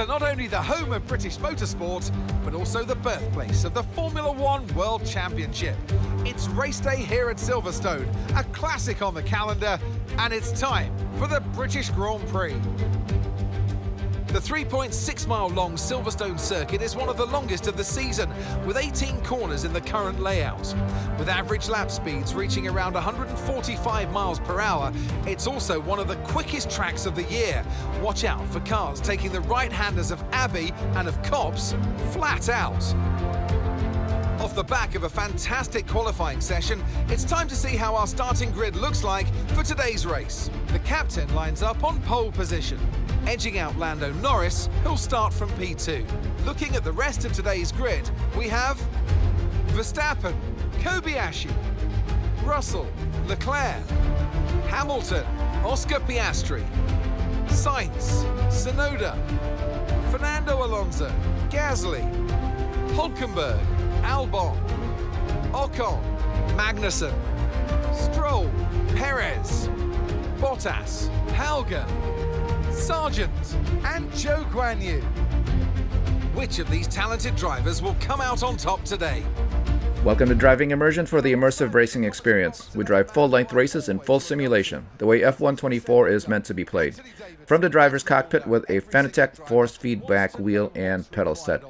to not only the home of British motorsport, but also the birthplace of the Formula One World Championship. It's race day here at Silverstone, a classic on the calendar, and it's time for the British Grand Prix. The 3.6-mile-long Silverstone circuit is one of the longest of the season, with 18 corners in the current layout. With average lap speeds reaching around 145 miles per hour, it's also one of the quickest tracks of the year. Watch out for cars taking the right-handers of Abbey and of Copse flat out. Off the back of a fantastic qualifying session, it's time to see how our starting grid looks like for today's race. The captain lines up on pole position, edging out Lando Norris, who'll start from P2. Looking at the rest of today's grid, we have Verstappen, Kobayashi, Russell, Leclerc, Hamilton, Oscar Piastri, Sainz, Tsunoda, Fernando Alonso, Gasly, Hulkenberg, Albon, Ocon, Magnussen, Stroll, Perez, Bottas, Hauger, Sargent and Zhou Guanyu. Which of these talented drivers will come out on top today? Welcome to Driving Immersion for the immersive racing experience. We drive full-length races in full simulation, the way F124 is meant to be played. From the driver's cockpit with a Fanatec force feedback wheel and pedal set.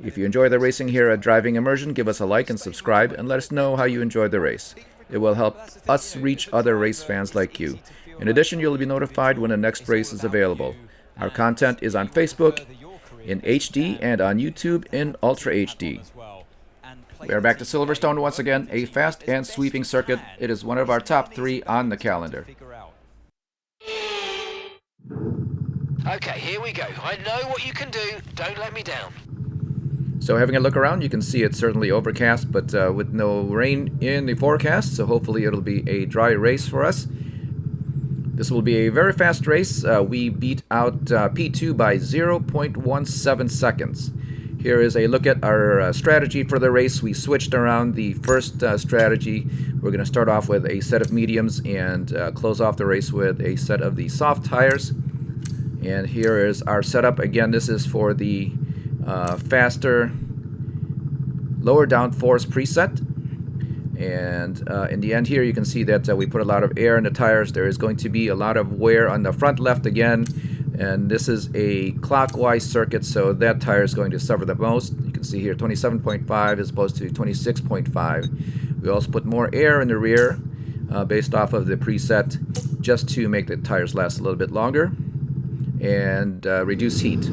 If you enjoy the racing here at Driving Immersion, give us a like and subscribe and let us know how you enjoyed the race. It will help us reach other race fans like you. In addition, you'll be notified when the next race is available. Our content is on Facebook in HD and on YouTube in Ultra HD. We are back to Silverstone once again, a fast and sweeping circuit. It is one of our top 3 on the calendar. Okay, here we go. I know what you can do. Don't let me down. So having a look around, you can see it's certainly overcast, but with no rain in the forecast, so hopefully it'll be a dry race for us. This will be a very fast race. We beat out P2 by 0.17 seconds. Here is a look at our strategy for the race. We switched around the first strategy. We're going to start off with a set of mediums and close off the race with a set of the soft tires. And here is our setup. Again, this is for the faster, lower downforce preset. And in the end here, you can see that we put a lot of air in the tires. There is going to be a lot of wear on the front left again. And this is a clockwise circuit, so that tire is going to suffer the most. You can see here 27.5 as opposed to 26.5. We also put more air in the rear based off of the preset just to make the tires last a little bit longer and reduce heat.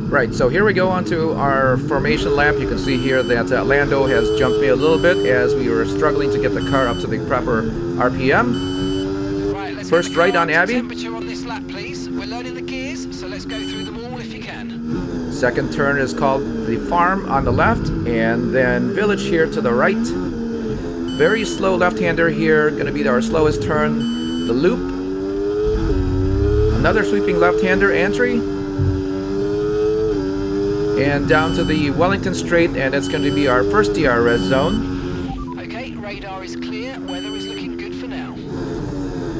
Right, so here we go onto our formation lap. You can see here that Lando has jumped me a little bit as we were struggling to get the car up to the proper RPM. First right on Abbey. Temperature on this lap, please. We're learning the gears, so let's go through them all if you can. Second turn is called the farm on the left, and then village here to the right. Very slow left-hander here, going to be our slowest turn. The loop. Another sweeping left-hander entry. And down to the Wellington Straight, and it's going to be our first DRS zone. Okay, radar is clear. Weather is looking good for now.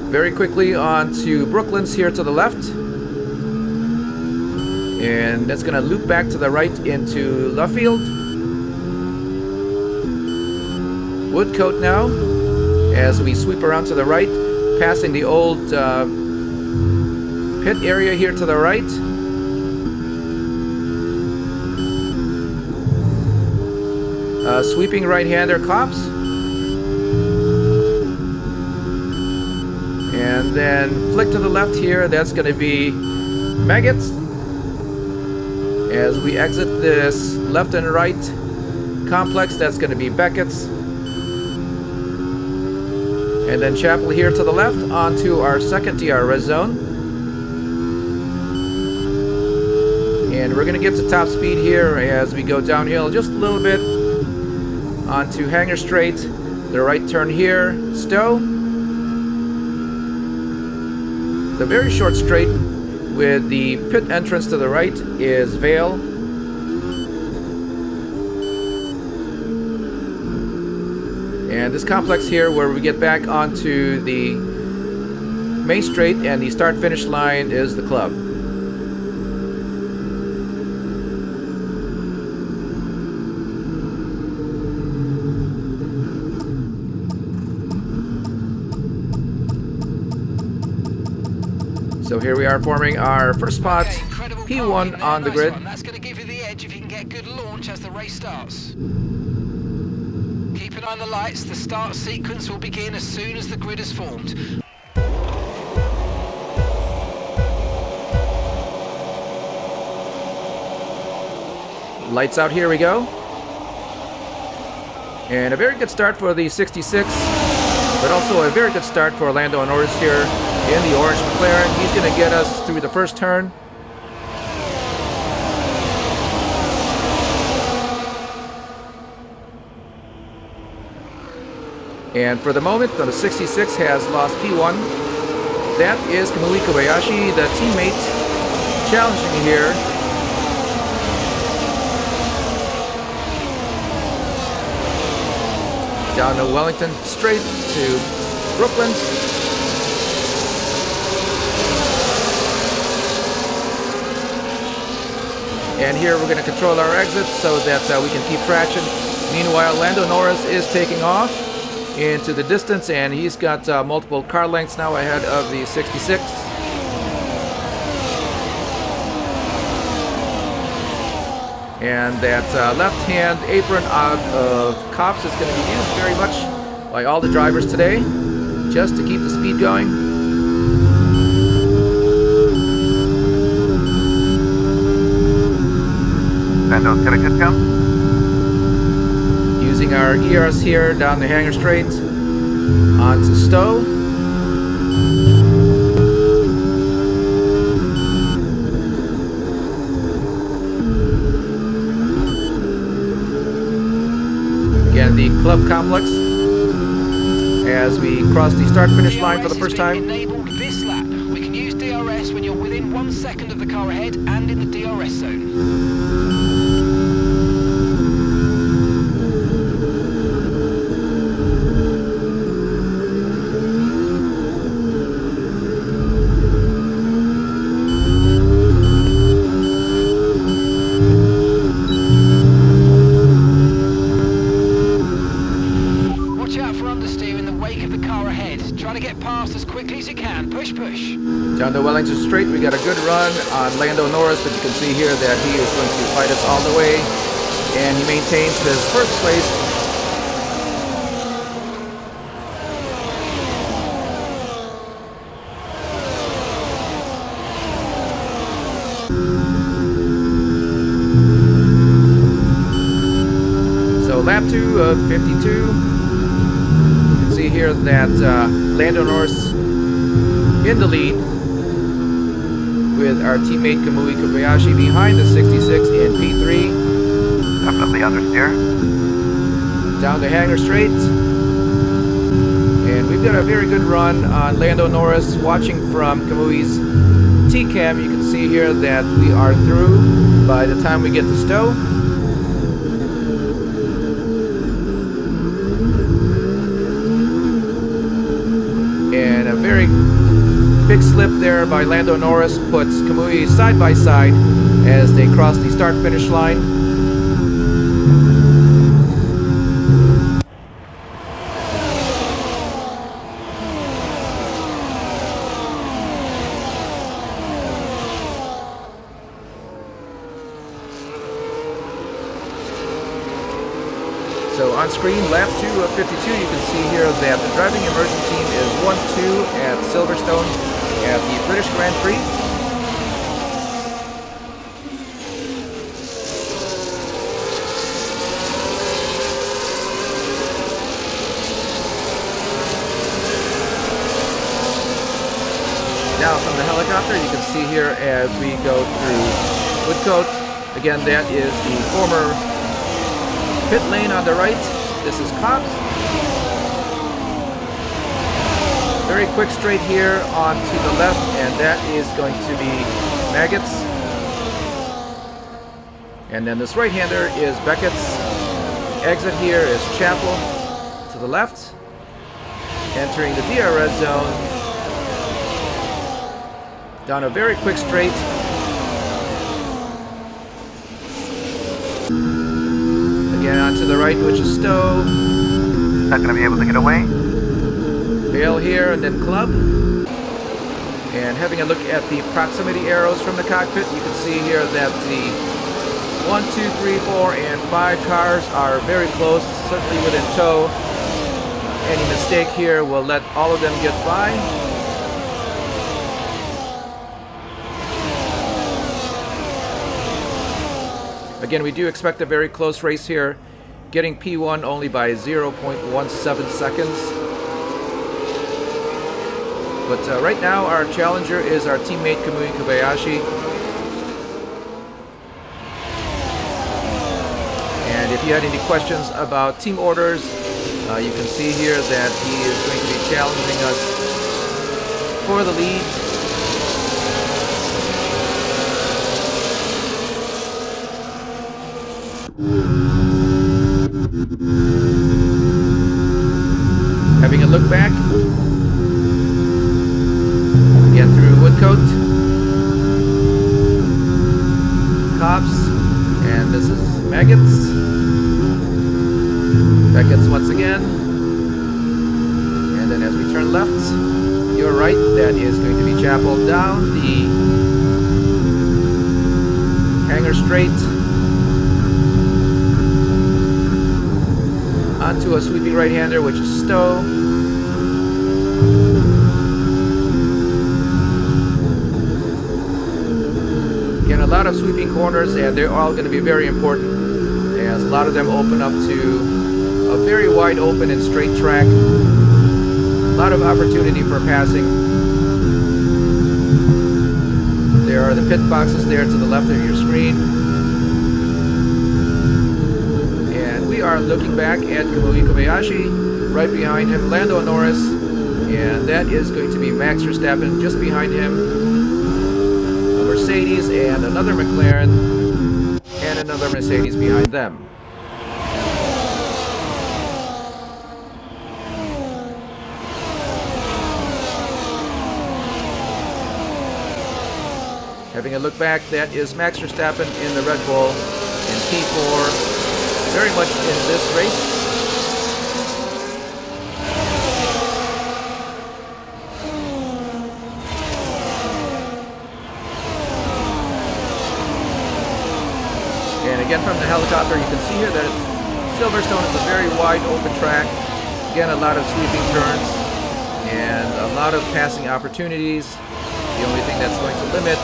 Very quickly on to Brooklands here to the left. And that's going to loop back to the right into Luffield. Woodcote now as we sweep around to the right, passing the old pit area here to the right. Sweeping right-hander Copse. And then flick to the left here, that's going to be Maggots. As we exit this left and right complex, that's going to be Beckett's. And then Chapel here to the left onto our second DRS zone. And we're going to get to top speed here as we go downhill just a little bit onto Hangar Straight. The right turn here, Stowe. The very short straight with the pit entrance to the right is Vale. And this complex here where we get back onto the main straight, and the start-finish line is the club. So here we are forming our first spot, P1 on the grid. That's going to give you the edge if you can get good launch as the race starts. Keep an eye on the lights. The start sequence will begin as soon as the grid is formed. Lights out, here we go. And a very good start for the 66, but also a very good start for Lando Norris here in the orange McLaren. He's going to get us through the first turn. And for the moment, the 66 has lost P1. That is Kamui Kobayashi, the teammate, challenging here. Down to Wellington, straight to Brooklyn. And here we're going to control our exits so that we can keep traction. Meanwhile, Lando Norris is taking off into the distance, and he's got multiple car lengths now ahead of the 66. And that left-hand apron out of Cops is going to be used very much by all the drivers today, just to keep the speed going. Lando's got a good jump. Using our ERS here down the hangar straight onto Stowe. Again, the club complex as we cross the start-finish line for the first time. Enabled this lap. We can use DRS when you're within 1 second of the car ahead and in the DRS zone. Down the Wellington Straight, we got a good run on Lando Norris, but you can see here that he is going to fight us all the way, and he maintains his first place. So lap 2 of 52. You can see here that Lando Norris in the lead, with our teammate Kamui Kobayashi behind the 66 in P3. Definitely understeer. Down the hangar straight. And we've got a very good run on Lando Norris. Watching from Kamui's T-cam, you can see here that we are through by the time we get to Stowe. And a very big slip there by Lando Norris puts Kamui side by side as they cross the start-finish line. So on screen, lap 2 of 52, you can see here that the Driving Immersion Team is 1-2 at Silverstone at the British Grand Prix. Now from the helicopter, you can see here as we go through Woodcote. Again, that is the former pit lane on the right. This is Cops. Very quick straight here onto the left, and that is going to be Maggots. And then this right-hander is Beckett's. Exit here is Chapel to the left. Entering the DRS zone Down a very quick straight. Again, onto the right, which is Stowe. Not going to be able to get away. Bale here, and then Club. And having a look at the proximity arrows from the cockpit, you can see here that the 1, 2, 3, 4, and 5 cars are very close, certainly within tow. Any mistake here will let all of them get by. Again, we do expect a very close race here, getting P1 only by 0.17 seconds. But right now, our challenger is our teammate Kamui Kobayashi. And if you had any questions about team orders, you can see here that he is going to be challenging us for the lead. Having a look back. Again through Woodcote, Cops, and this is Maggots. Maggots once again. And then as we turn left, you're right, that is going to be Chapel down the Hangar Straight onto a sweeping right-hander, which is Stowe. Again, a lot of sweeping corners, and they're all going to be very important as a lot of them open up to a very wide open and straight track. A lot of opportunity for passing. There are the pit boxes there to the left of your screen. And we are looking back at Kamui Kobayashi. Right behind him, Lando Norris. And that is going to be Max Verstappen just behind him. A Mercedes and another McLaren. And another Mercedes behind them. Having a look back, that is Max Verstappen in the Red Bull in P4, very much in this race. And again from the helicopter, you can see here that Silverstone is a very wide open track. Again, a lot of sweeping turns and a lot of passing opportunities. The only thing that's going to limit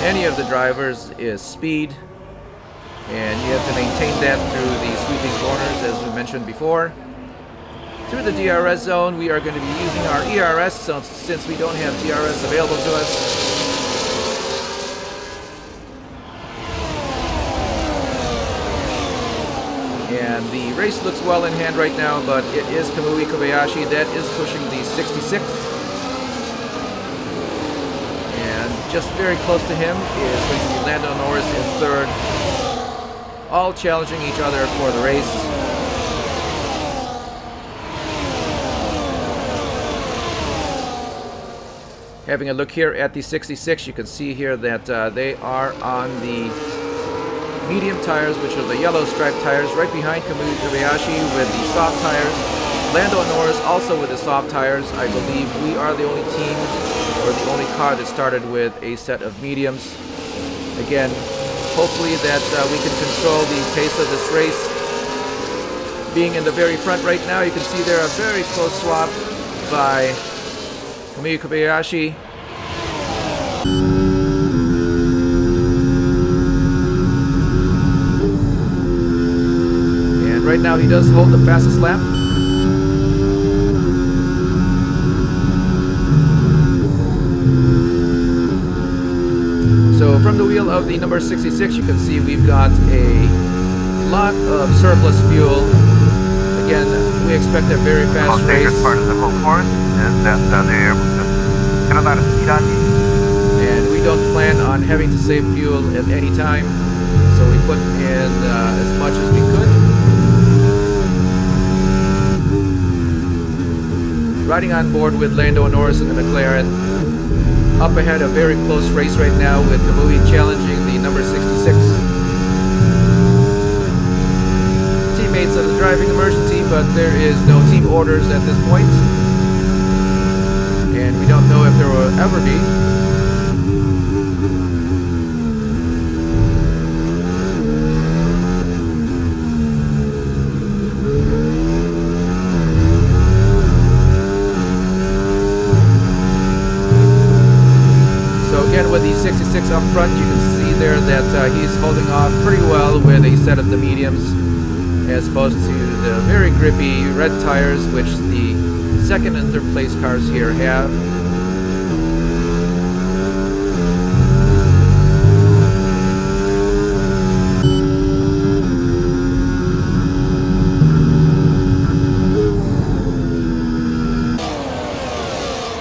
any of the drivers is speed, and you have to maintain that through the sweeping corners, as we mentioned before. Through the DRS zone, we are going to be using our ERS since we don't have DRS available to us. And the race looks well in hand right now, but it is Kamui Kobayashi that is pushing the 66. Just very close to him is going to be Lando Norris in third, all challenging each other for the race. Having a look here at the 66, you can see here that they are on the medium tires, which are the yellow striped tires, right behind Kamui Kobayashi with the soft tires. Lando Norris also with the soft tires. I believe we are the only team or the only car that started with a set of mediums. Again, hopefully that we can control the pace of this race. Being in the very front right now, you can see there a very close swap by Kamui Kobayashi. And right now he does hold the fastest lap. So from the wheel of the number 66, you can see we've got a lot of surplus fuel. Again, we expect a very fast race. Part of the whole course is that they're able to get a lot of speed on you. And we don't plan on having to save fuel at any time, so we put in as much as we could. Riding on board with Lando Norris in the McLaren. up ahead, a very close race right now with Kamui challenging the number 66. Teammates of the Driving Immersion Team, but there is no team orders at this point. And we don't know if there will ever be. With the 66 up front, you can see there that he's holding off pretty well with a set of the mediums, as opposed to the very grippy red tires which the second and third place cars here have.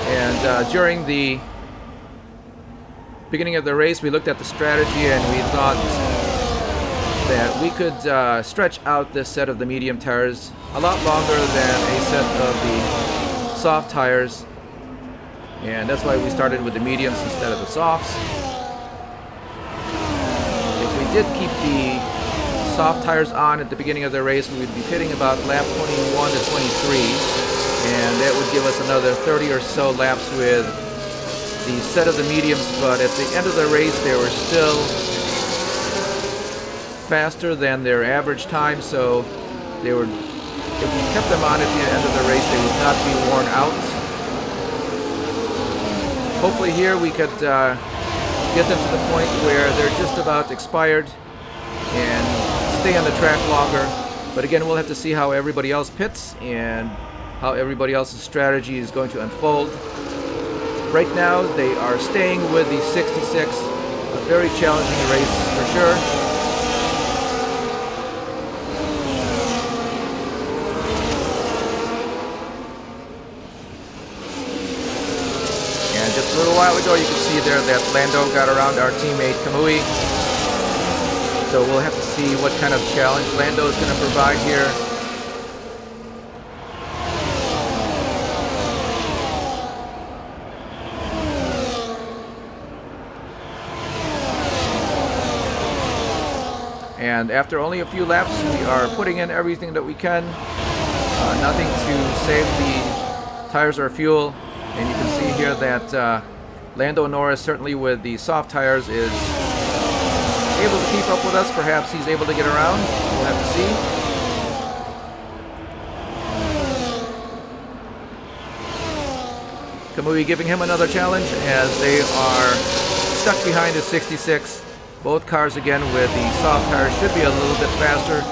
And during the beginning of the race, we looked at the strategy and we thought that we could stretch out this set of the medium tires a lot longer than a set of the soft tires, and that's why we started with the mediums instead of the softs. If we did keep the soft tires on at the beginning of the race, we would be pitting about lap 21 to 23, and that would give us another 30 or so laps with the set of the mediums, but at the end of the race they were still faster than their average time, so they were, if we kept them on at the end of the race, they would not be worn out. Hopefully here we could get them to the point where they're just about expired and stay on the track longer, but again we'll have to see how everybody else pits and how everybody else's strategy is going to unfold. Right now, they are staying with the 66. A very challenging race for sure. And just a little while ago, you can see there that Lando got around our teammate Kamui. So we'll have to see what kind of challenge Lando is going to provide here. And after only a few laps, we are putting in everything that we can. Nothing to save the tires or fuel. And you can see here that Lando Norris, certainly with the soft tires, is able to keep up with us. Perhaps he's able to get around. We'll have to see. Kamui giving him another challenge as they are stuck behind the 66. Both cars again with the soft tires should be a little bit faster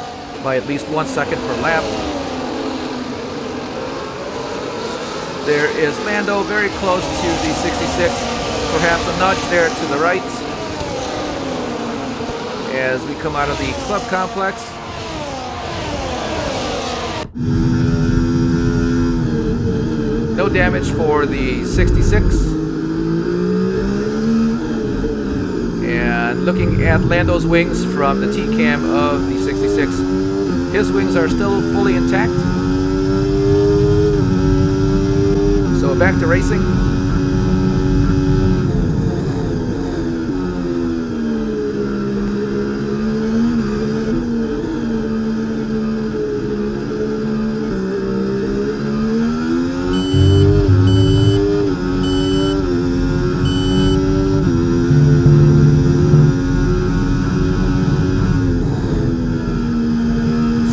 by at least 1 second per lap. There is Lando very close to the 66, perhaps a nudge there to the right as we come out of the club complex. No damage for the 66. And looking at Lando's wings from the T-cam of the 66, his wings are still fully intact. So back to racing.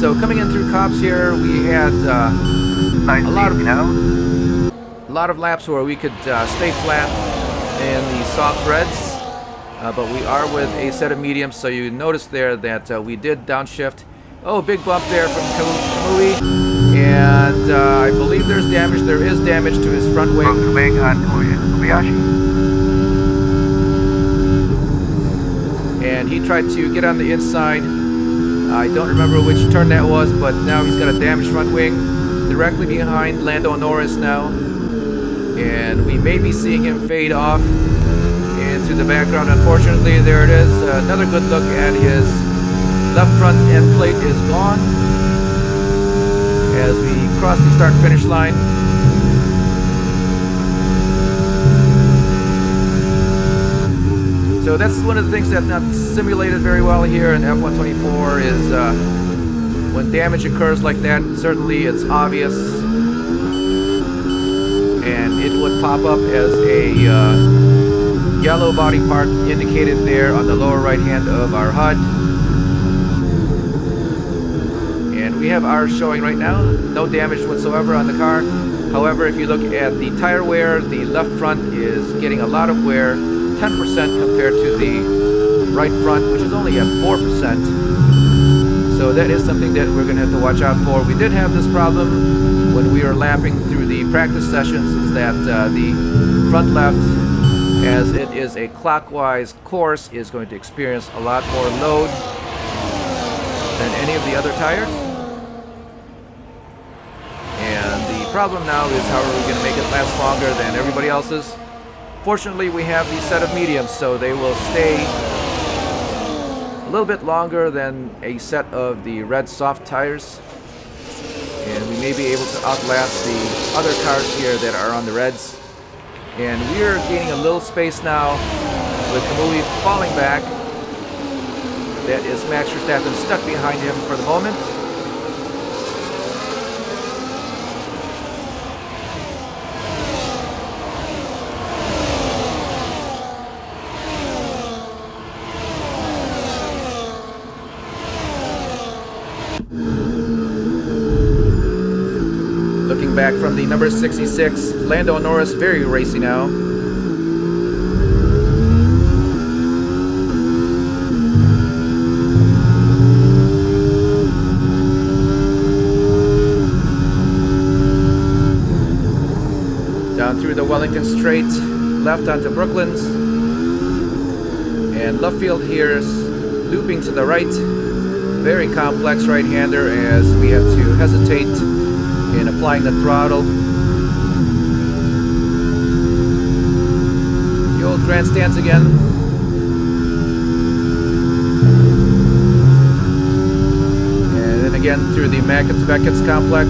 So coming in through Cops here, we had a lot of laps where we could stay flat in the soft reds, but we are with a set of mediums, so you notice there that we did downshift. Oh, big bump there from Kamui, and I believe there's damage. There is damage to his front wing. Kobayashi. And he tried to get on the inside. I don't remember which turn that was, but now he's got a damaged front wing directly behind Lando Norris now. And we may be seeing him fade off into the background. Unfortunately, there it is. Another good look at his left front end plate is gone as we cross the start-finish line. So that's one of the things that's not simulated very well here in F124 is when damage occurs like that, certainly it's obvious. And it would pop up as a yellow body part indicated there on the lower right hand of our HUD. And we have ours showing right now, no damage whatsoever on the car. However, if you look at the tire wear, the left front is getting a lot of wear, 10% compared to the right front, which is only at 4%. So that is something that we're going to have to watch out for. We did have this problem when we were lapping through the practice sessions, is that the front left, as it is a clockwise course, is going to experience a lot more load than any of the other tires. And the problem now is how are we going to make it last longer than everybody else's. Fortunately, we have the set of mediums, so they will stay a little bit longer than a set of the red soft tires. And we may be able to outlast the other cars here that are on the reds. And we are gaining a little space now with Kamui falling back. That is Max Verstappen stuck behind him for the moment. Looking back from the number 66, Lando Norris, very racy now. Down through the Wellington Straight, left onto Brooklands. And Luffield here is looping to the right. Very complex right-hander as we have to hesitate in applying the throttle. The old grandstands again. And then again through the Beckett's complex.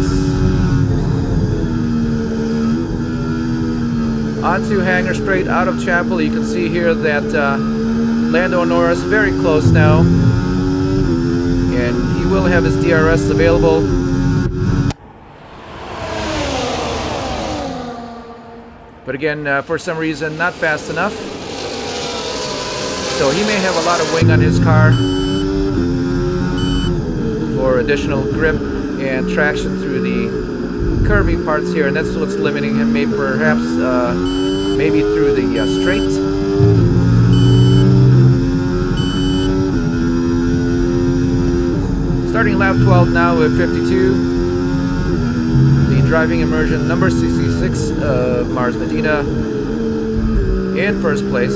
Onto Hangar Straight out of Chapel. You can see here that Lando Norris very close now. And he will have his DRS available. But again, for some reason, not fast enough. So he may have a lot of wing on his car for additional grip and traction through the curvy parts here, and that's what's limiting him. Maybe perhaps, maybe through the straight. Starting lap 12 now with 52. Driving Immersion number 66 of Mars Medina in first place.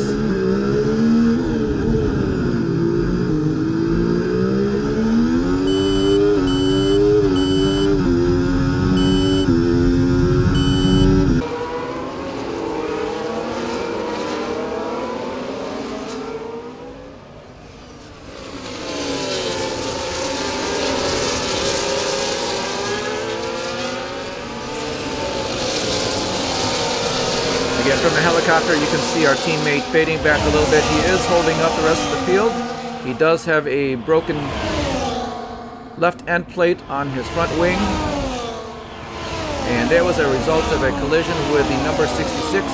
Again, from the helicopter, you can see our teammate fading back a little bit. He is holding up the rest of the field. He does have a broken left end plate on his front wing. And that was a result of a collision with the number 66.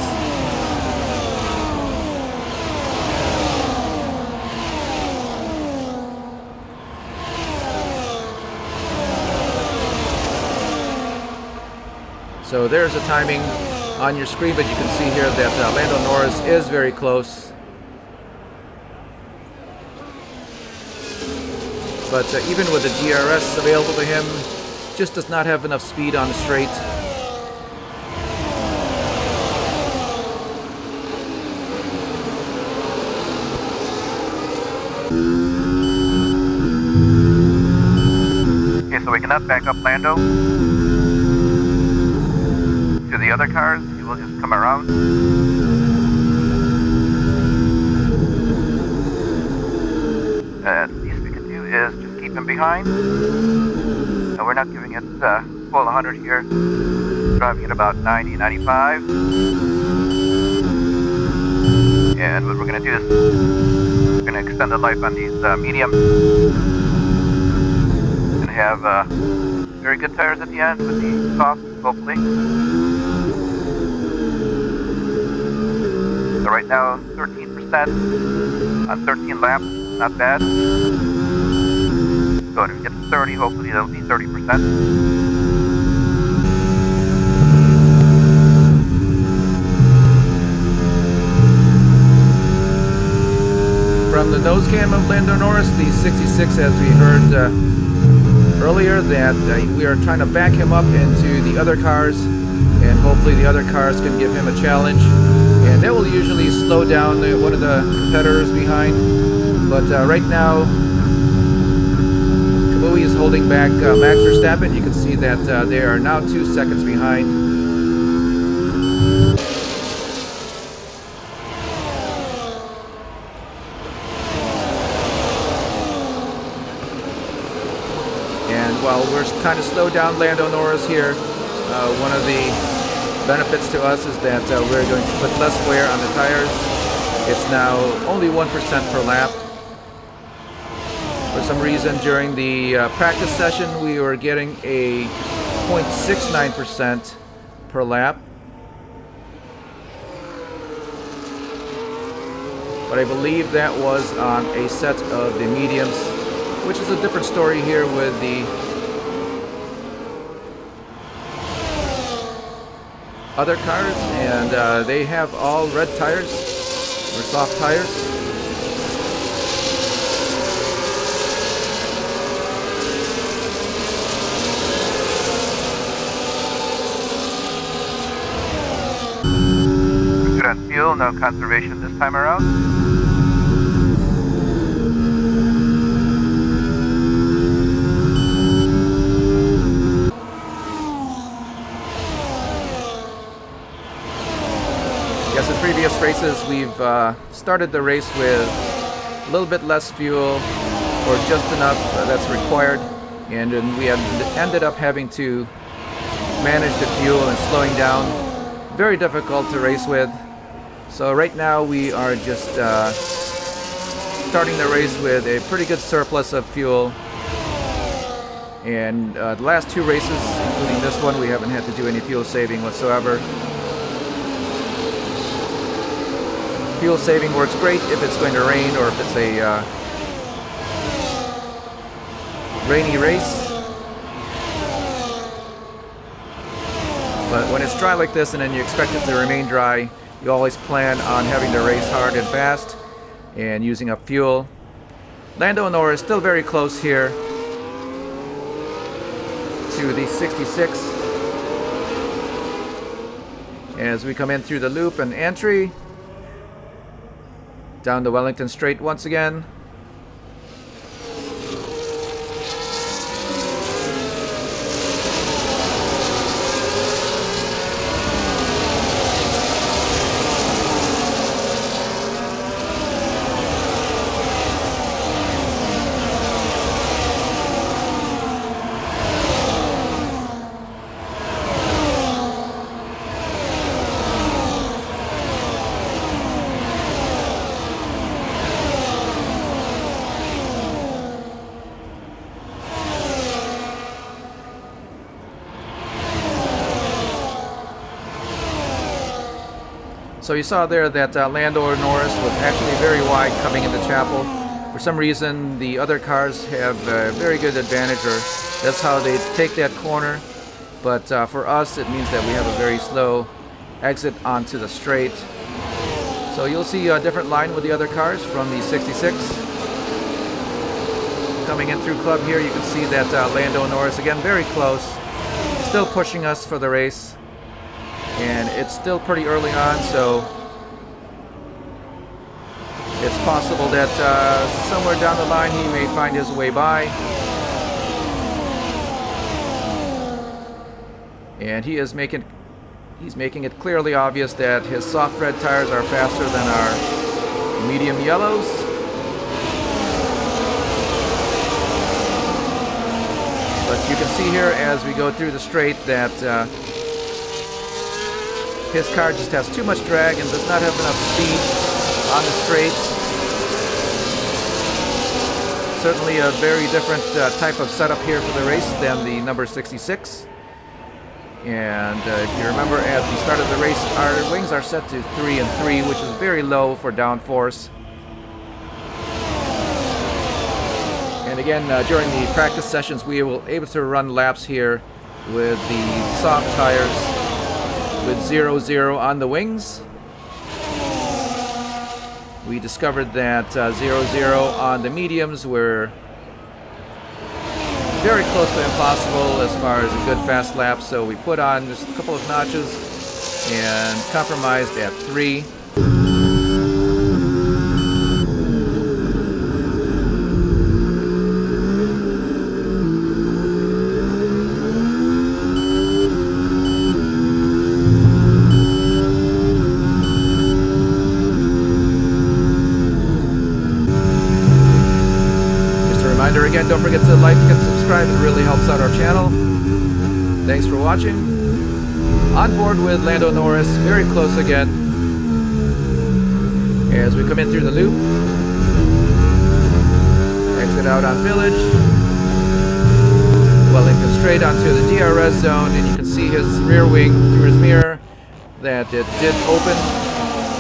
So there's the timing on your screen, but you can see here that Lando Norris is very close. But even with the DRS available to him, just does not have enough speed on the straight. Okay, so we cannot back up Lando to the other cars. He will just come around. The least we can do is just keep him behind. So we're not giving it full 100 here. Driving at about 90, 95. And what we're going to do is we're going to extend the life on these mediums and have very good tires at the end with the soft, hopefully. So right now, 13% on 13 laps, not bad. So when we get to 30, hopefully that'll be 30%. From the nose cam of Lando Norris, the 66, as we heard earlier, that we are trying to back him up into the other cars, and hopefully the other cars can give him a challenge. And that will usually slow down one of the competitors behind. But right now, Kamui is holding back Max Verstappen. You can see that they are now 2 seconds behind. And while we're trying to slow down Lando Norris here, one of the benefits to us is that we're going to put less wear on the tires. It's now only 1% per lap. For some reason, during the practice session, we were getting a 0.69% per lap. But I believe that was on a set of the mediums, which is a different story here with the other cars, and they have all red tires or soft tires. Good on fuel, no conservation this time around. Yes, in previous races we've started the race with a little bit less fuel, or just enough that's required, and then we ended up having to manage the fuel and slowing down. Very difficult to race with. So right now we are just starting the race with a pretty good surplus of fuel. And the last 2 races, including this one, we haven't had to do any fuel saving whatsoever. Fuel saving works great if it's going to rain or if it's a rainy race. But when it's dry like this and then you expect it to remain dry, you always plan on having to race hard and fast and using up fuel. Lando Norris still very close here to the 66. As we come in through the loop and entry, down the Wellington Straight once again. So you saw there that Lando Norris was actually very wide coming into Chapel. For some reason, the other cars have a very good advantage, or that's how they take that corner. But for us, it means that we have a very slow exit onto the straight. So you'll see a different line with the other cars from the 66. Coming in through Club here, you can see that Lando Norris, again, very close. Still pushing us for the race. And it's still pretty early on, so it's possible that somewhere down the line he may find his way by. And he's making it clearly obvious that his soft red tires are faster than our medium yellows. But you can see here as we go through the straight that his car just has too much drag and does not have enough speed on the straights. Certainly a very different type of setup here for the race than the number 66. And if you remember, at the start of the race, our wings are set to 3 and 3, which is very low for downforce. And again, during the practice sessions, we were able to run laps here with the soft tires with 0-0 on the wings. We discovered that 0-0 on the mediums were very close to impossible as far as a good fast lap, so we put on just a couple of notches and compromised at 3. Again, don't forget to like and subscribe. It really helps out our channel. Thanks for watching. On board with Lando Norris, very close again. As we come in through the loop. Exit out on Village. Wellington straight onto the DRS zone, and you can see his rear wing through his mirror that it did open.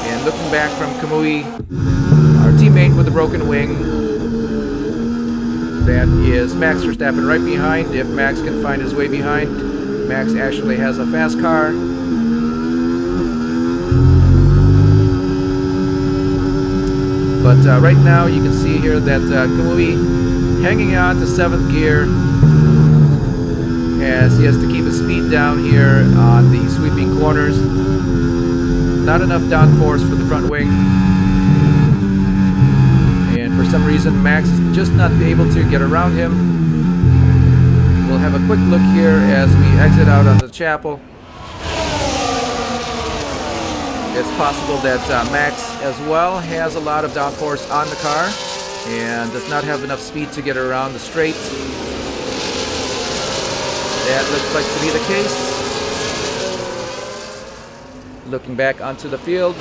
And looking back from Kamui, our teammate with the broken wing, that is Max Verstappen right behind. If Max can find his way behind, Max actually has a fast car. But right now you can see here that Kamui hanging on to 7th gear as he has to keep his speed down here on the sweeping corners. Not enough downforce for the front wing. For some reason, Max is just not able to get around him. We'll have a quick look here as we exit out on the chapel. It's possible that Max as well has a lot of downforce on the car and does not have enough speed to get around the straight. That looks like to be the case. Looking back onto the field.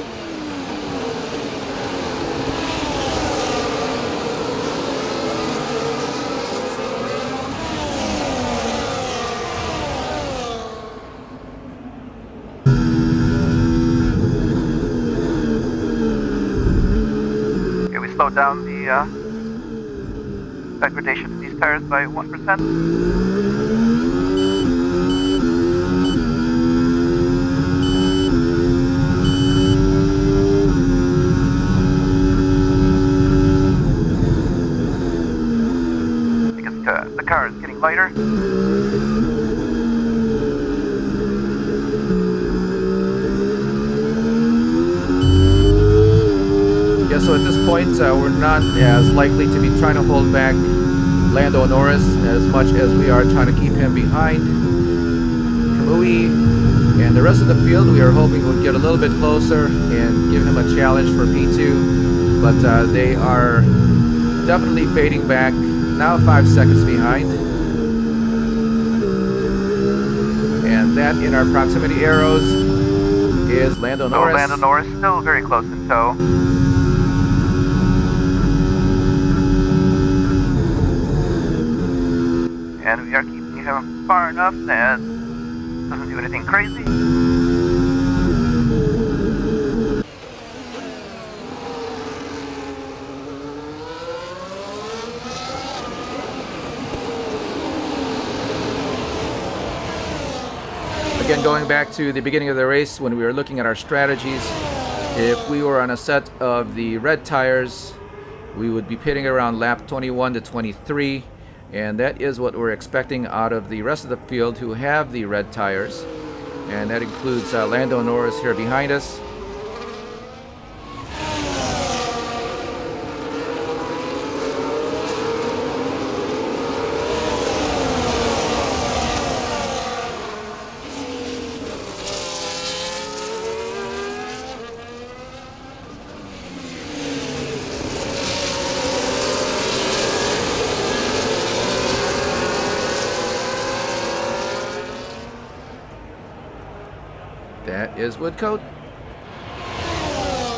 Slow down the degradation of these tires by 1%. Because the car is getting lighter. So at this point, we're not as likely to be trying to hold back Lando Norris as much as we are trying to keep him behind. Kamui and the rest of the field, we are hoping would get a little bit closer and give him a challenge for P2. But they are definitely fading back, now 5 seconds behind. And that in our proximity arrows is Lando Norris. Lando Norris still very close in tow. And we are keeping him far enough that doesn't do anything crazy. Again, going back to the beginning of the race when we were looking at our strategies, if we were on a set of the red tires, we would be pitting around lap 21 to 23. And that is what we're expecting out of the rest of the field who have the red tires. And that includes Lando Norris here behind us. That is Woodcote.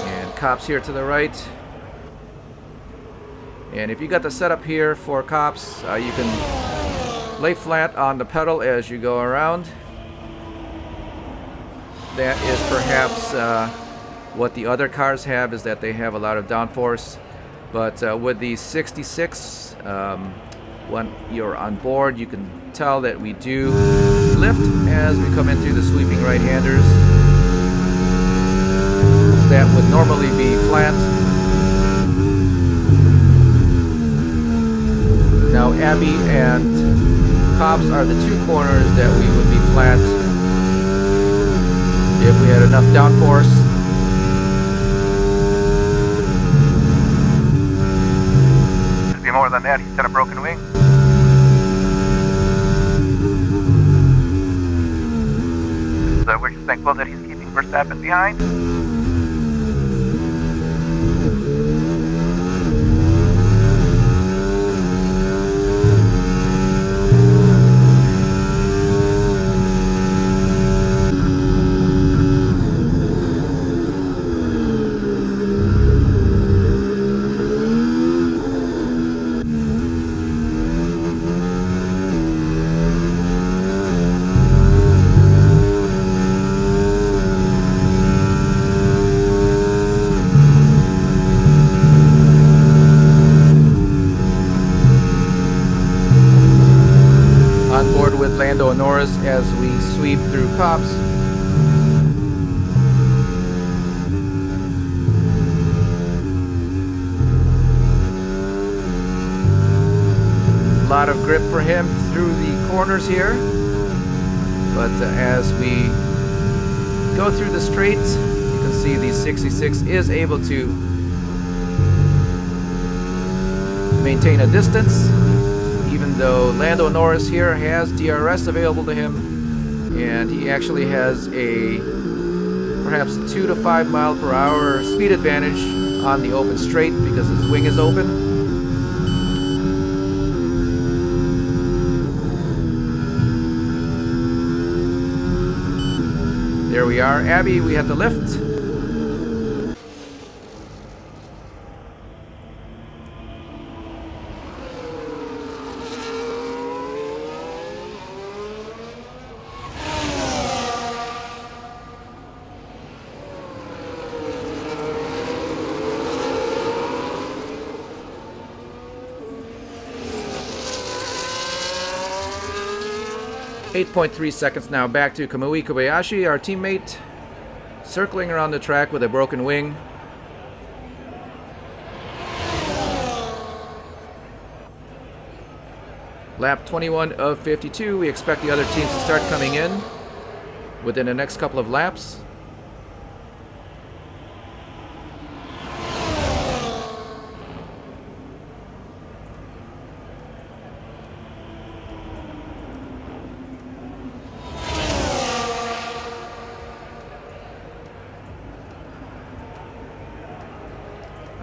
And Cops here to the right. And if you got the setup here for Cops, you can lay flat on the pedal as you go around. That is perhaps what the other cars have, is that they have a lot of downforce. But with the 66, when you're on board, you can tell that we do lift as we come in through the sweeping right-handers. That would normally be flat. Now Abbey and Cobbs are the two corners that we would be flat if we had enough downforce. Should be more than that. He's got a broken wing. So we're just thankful that he's keeping Verstappen behind. Norris as we sweep through Cops. A lot of grip for him through the corners here, but as we go through the straights, you can see the 66 is able to maintain a distance, even though Lando Norris here has DRS available to him, and he actually has a perhaps 2 to 5 mile per hour speed advantage on the open straight because his wing is open. There we are. Abbey, we had the lift. .3 seconds now back to Kamui Kobayashi, our teammate, circling around the track with a broken wing. Lap 21 of 52. We expect the other teams to start coming in within the next couple of laps.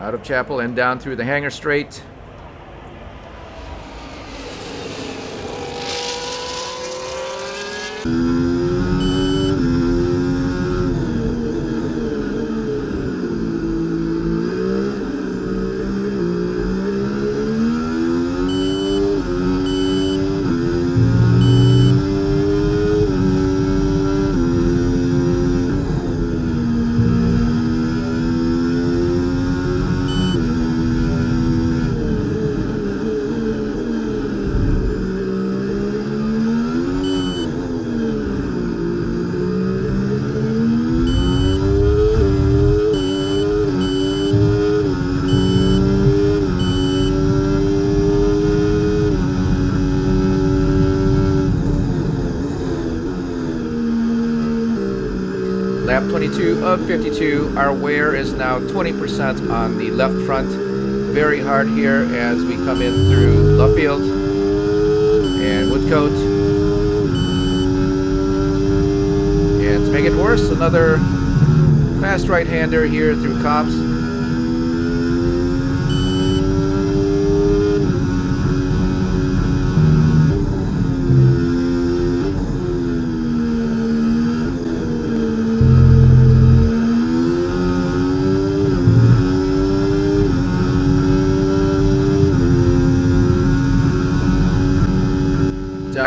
Out of Chapel and down through the hangar straight. Lap 22 of 52. Our wear is now 20% on the left front. Very hard here as we come in through Luffield and Woodcote. And to make it worse, another fast right-hander here through Cobbs.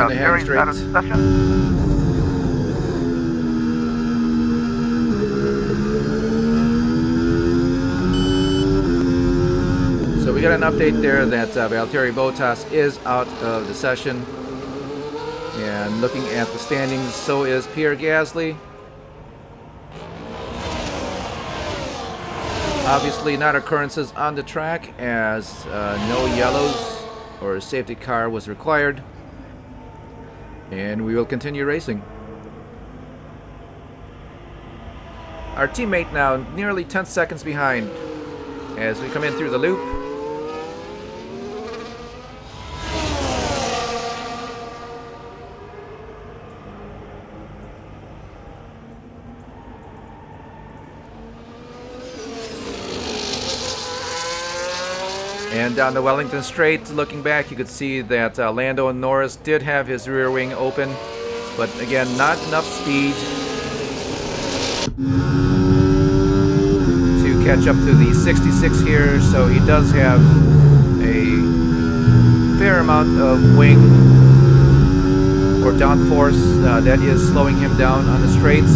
on the hang straight. So we got an update there that Valtteri Bottas is out of the session. And looking at the standings, so is Pierre Gasly. Obviously not occurrences on the track, as no yellows or safety car was required. And we will continue racing. Our teammate now nearly 10 seconds behind as we come in through the loop. And down the Wellington Straight, looking back, you could see that Lando Norris did have his rear wing open, but again, not enough speed to catch up to the 66 here, so he does have a fair amount of wing or downforce that is slowing him down on the straights.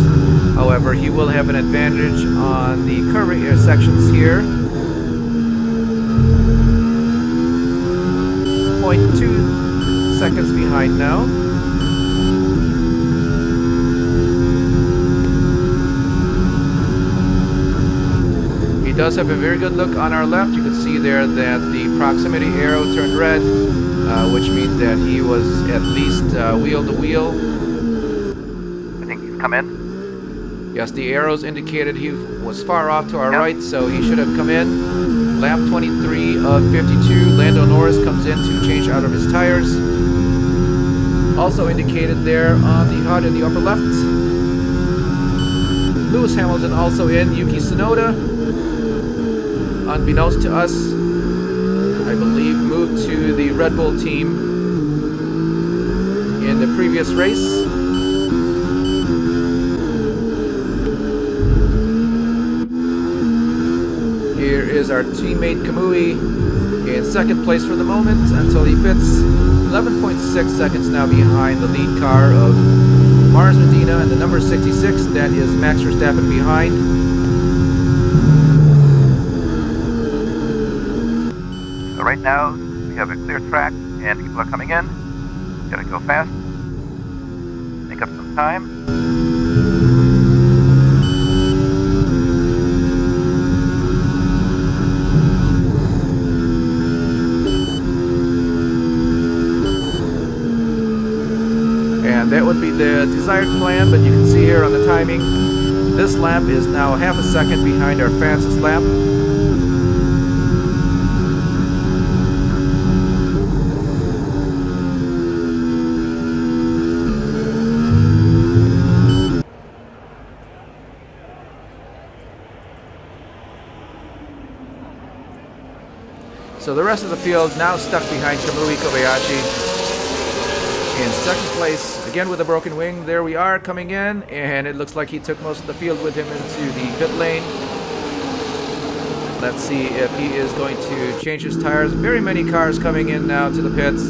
However, he will have an advantage on the curvy sections here. 0.2 seconds behind now. He does have a very good look on our left. You can see there that the proximity arrow turned red, which means that he was at least wheel to wheel. I think he's come in. Yes, the arrows indicated he was far off to our right, so he should have come in. Lap 23 of 52, Lando Norris comes in to change out of his tires. Also indicated there on the HUD in the upper left. Lewis Hamilton also in, Yuki Tsunoda, unbeknownst to us, I believe, moved to the Red Bull team in the previous race. Here is our teammate Kamui in second place for the moment until he pits. 11.6 seconds now behind the lead car of Mars Medina and the number 66. That is Max Verstappen behind. So right now we have a clear track and people are coming in. Gotta go fast. Make up some time. And that would be the desired plan, but you can see here on the timing, this lap is now half a second behind our fastest lap. So the rest of the field now stuck behind Kamui Kobayashi. In second place, again with a broken wing. There we are coming in, and it looks like he took most of the field with him into the pit lane. Let's see if he is going to change his tires. Very many cars coming in now to the pits.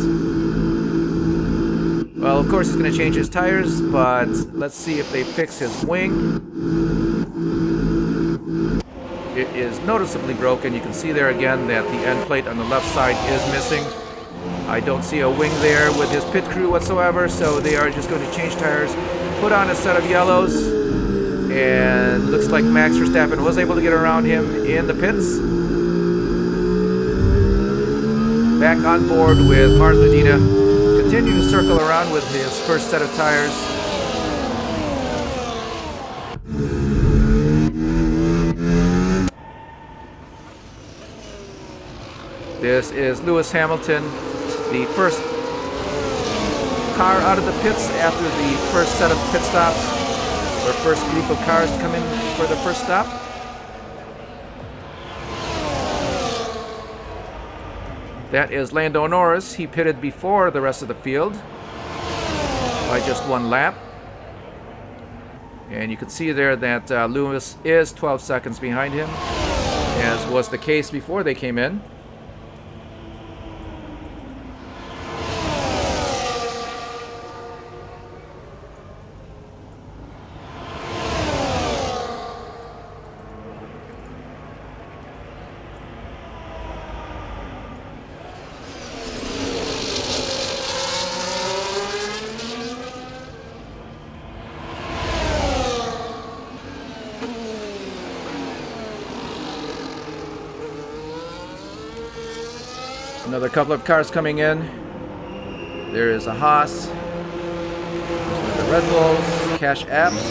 Well, of course he's going to change his tires, but let's see if they fix his wing. It is noticeably broken. You can see there again that the end plate on the left side is missing. I don't see a wing there with his pit crew whatsoever, so they are just going to change tires, put on a set of yellows, and looks like Max Verstappen was able to get around him in the pits. Back on board with Mars Medina, continue to circle around with his first set of tires. This is Lewis Hamilton, the first car out of the pits after the first set of pit stops, or first group of cars to come in for the first stop. That is Lando Norris. He pitted before the rest of the field by just one lap. And you can see there that Lewis is 12 seconds behind him, as was the case before they came in. Another couple of cars coming in. There is a Haas. There's one of the Red Bulls, Cash Apps,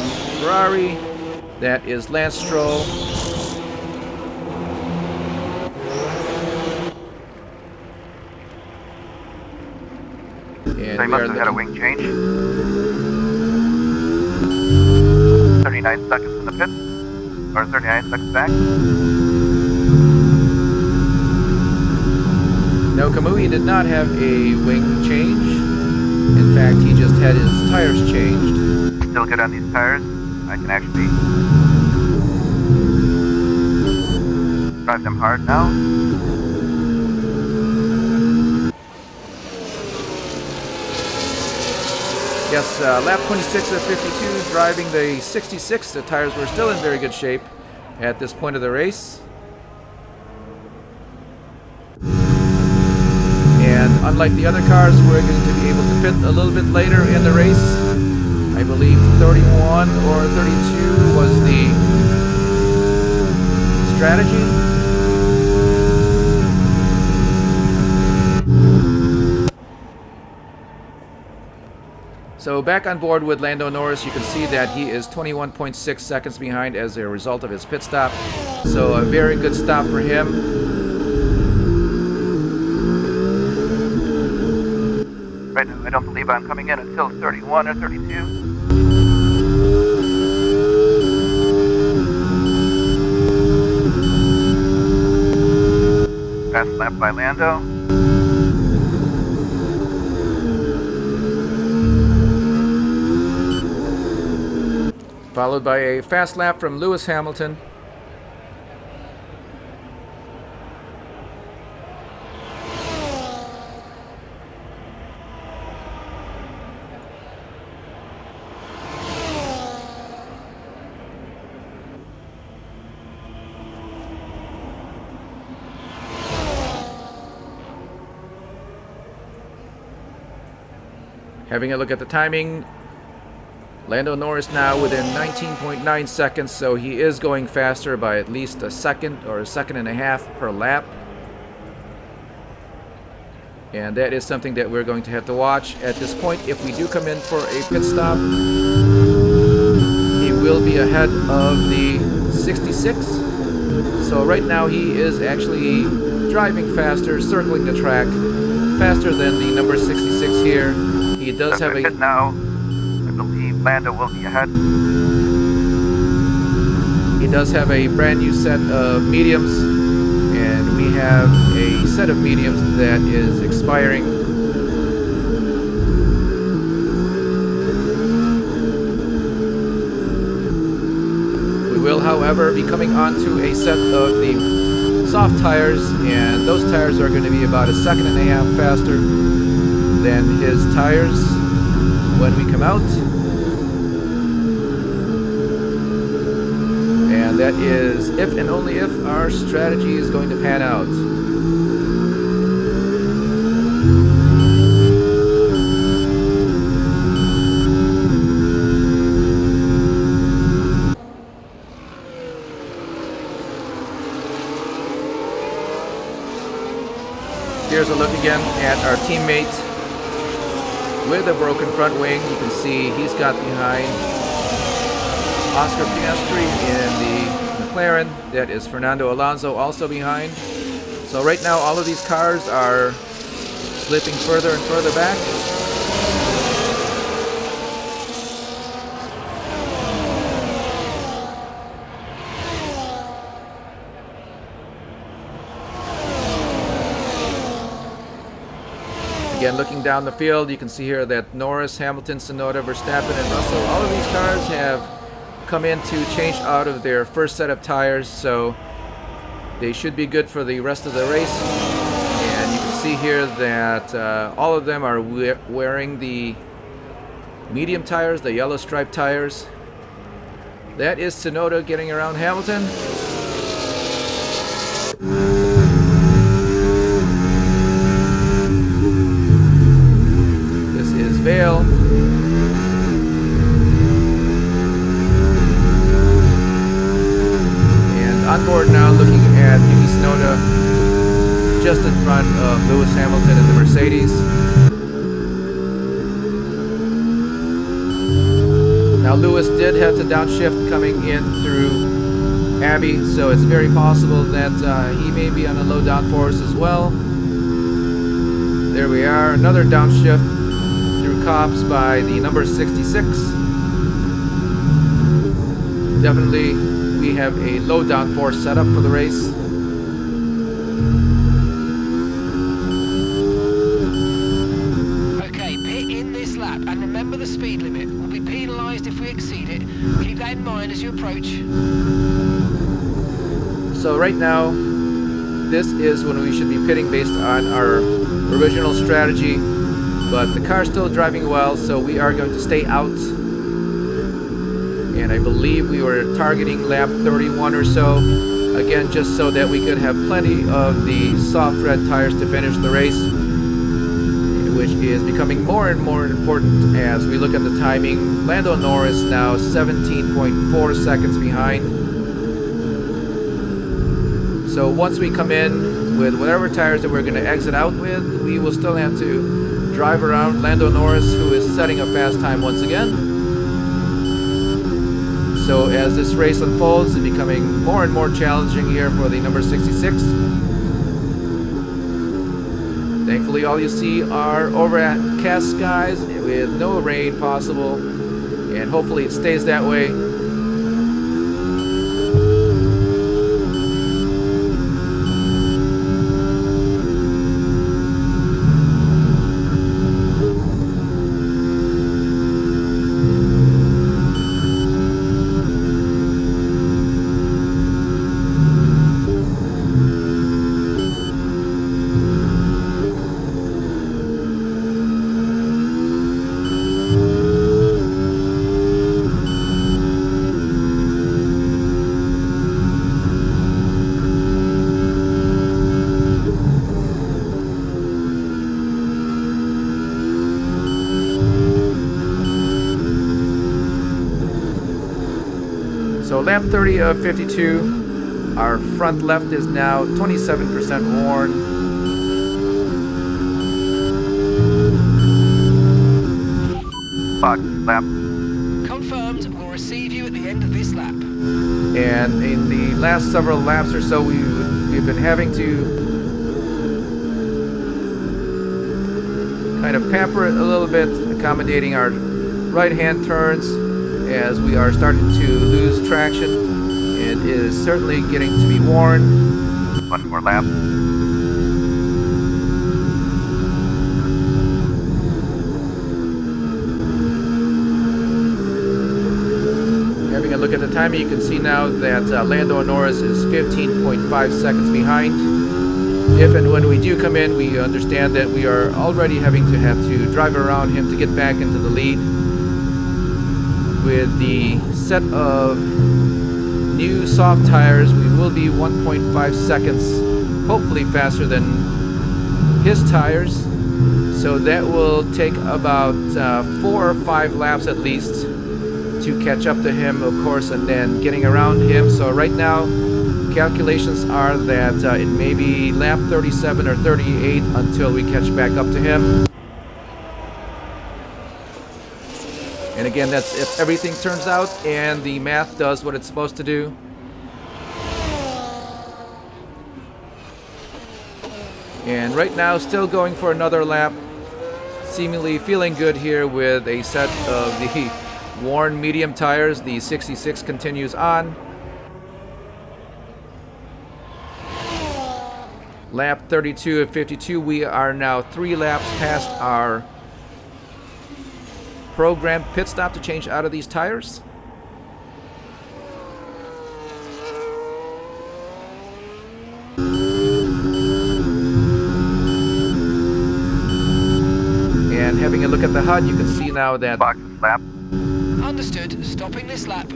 Ferrari. That is Lance Stroll. And They we must are have had a looking. wing change. 39 seconds in the pit, or 39 seconds back. No, Kamui did not have a wing change. In fact, he just had his tires changed. Still good on these tires. I can actually drive them hard now. Yes, lap 26 of 52, driving the 66. The tires were still in very good shape at this point of the race. And unlike the other cars, we're going to be able to pit a little bit later in the race. I believe 31 or 32 was the strategy. So back on board with Lando Norris, you can see that he is 21.6 seconds behind as a result of his pit stop. So a very good stop for him. Right now, I don't believe I'm coming in until 31 or 32. Fast lap by Lando. Followed by a fast lap from Lewis Hamilton. Having a look at the timing, Lando Norris now within 19.9 seconds, so he is going faster by at least a second or a second and a half per lap. And that is something that we're going to have to watch at this point. If we do come in for a pit stop, he will be ahead of the 66. So right now he is actually driving faster, circling the track, faster than the number 66 here. He does have a... now. I believe Lando will be ahead. He does have a brand new set of mediums, and we have a set of mediums that is expiring. We will, however, be coming onto a set of the soft tires, and those tires are going to be about a second and a half faster than his tires when we come out. And that is if and only if our strategy is going to pan out. Here's a look again at our teammate with a broken front wing. You can see he's got behind Oscar Piastri in the McLaren. That is Fernando Alonso also behind. So right now all of these cars are slipping further and further back. Again, looking down the field, you can see here that Norris, Hamilton, Tsunoda, Verstappen, and Russell, all of these cars have come in to change out of their first set of tires, so they should be good for the rest of the race. And you can see here that all of them are wearing the medium tires, the yellow striped tires. That is Tsunoda getting around Hamilton. This is Vale. And on board now, looking at Yuki Tsunoda just in front of of Lewis Hamilton in the Mercedes. Now Lewis did have to downshift coming in through Abbey, so it's very possible that he may be on a low downforce as well. There we are, another downshift through Cobbs by the number 66. Definitely we have a low downforce setup for the race. Okay, pit in this lap and remember the speed limit. We'll be penalised if we exceed it. Keep that in mind as you approach. So right now, this is when we should be pitting based on our original strategy, but the car's still driving well, so we are going to stay out. And I believe we were targeting lap 31 or so, again just so that we could have plenty of the soft red tires to finish the race, which is becoming more and more important as we look at the timing. Lando Norris now 17.4 seconds behind. So once we come in with whatever tires that we're going to exit out with, we will still have to drive around Lando Norris, who is setting a fast time once again. So as this race unfolds, it's becoming more and more challenging here for the number 66. Thankfully, all you see are overcast skies with no rain possible, and hopefully it stays that way. So lap 30 of 52, our front left is now 27% worn. Box lap. Confirmed, we'll receive you at the end of this lap. And in the last several laps or so, we've been having to kind of pamper it a little bit, accommodating our right-hand turns as we are starting to lose traction, and it is certainly getting to be worn. One more lap. Having a look at the timing, you can see now that Lando Norris is 15.5 seconds behind. If and when we do come in, we understand that we are already having to have to drive around him to get back into the lead. With the set of new soft tires, we will be 1.5 seconds, hopefully faster than his tires. So that will take about 4 or 5 laps at least to catch up to him, of course, and then getting around him. So right now, calculations are that it may be lap 37 or 38 until we catch back up to him. And again, that's if everything turns out and the math does what it's supposed to do. And right now, still going for another lap. Seemingly feeling good here with a set of the worn medium tires. The 66 continues on. Lap 32 of 52, we are now 3 laps past our programmed pit stop to change out of these tires. And having a look at the HUD, you can see now that Box lap. Understood, stopping this lap.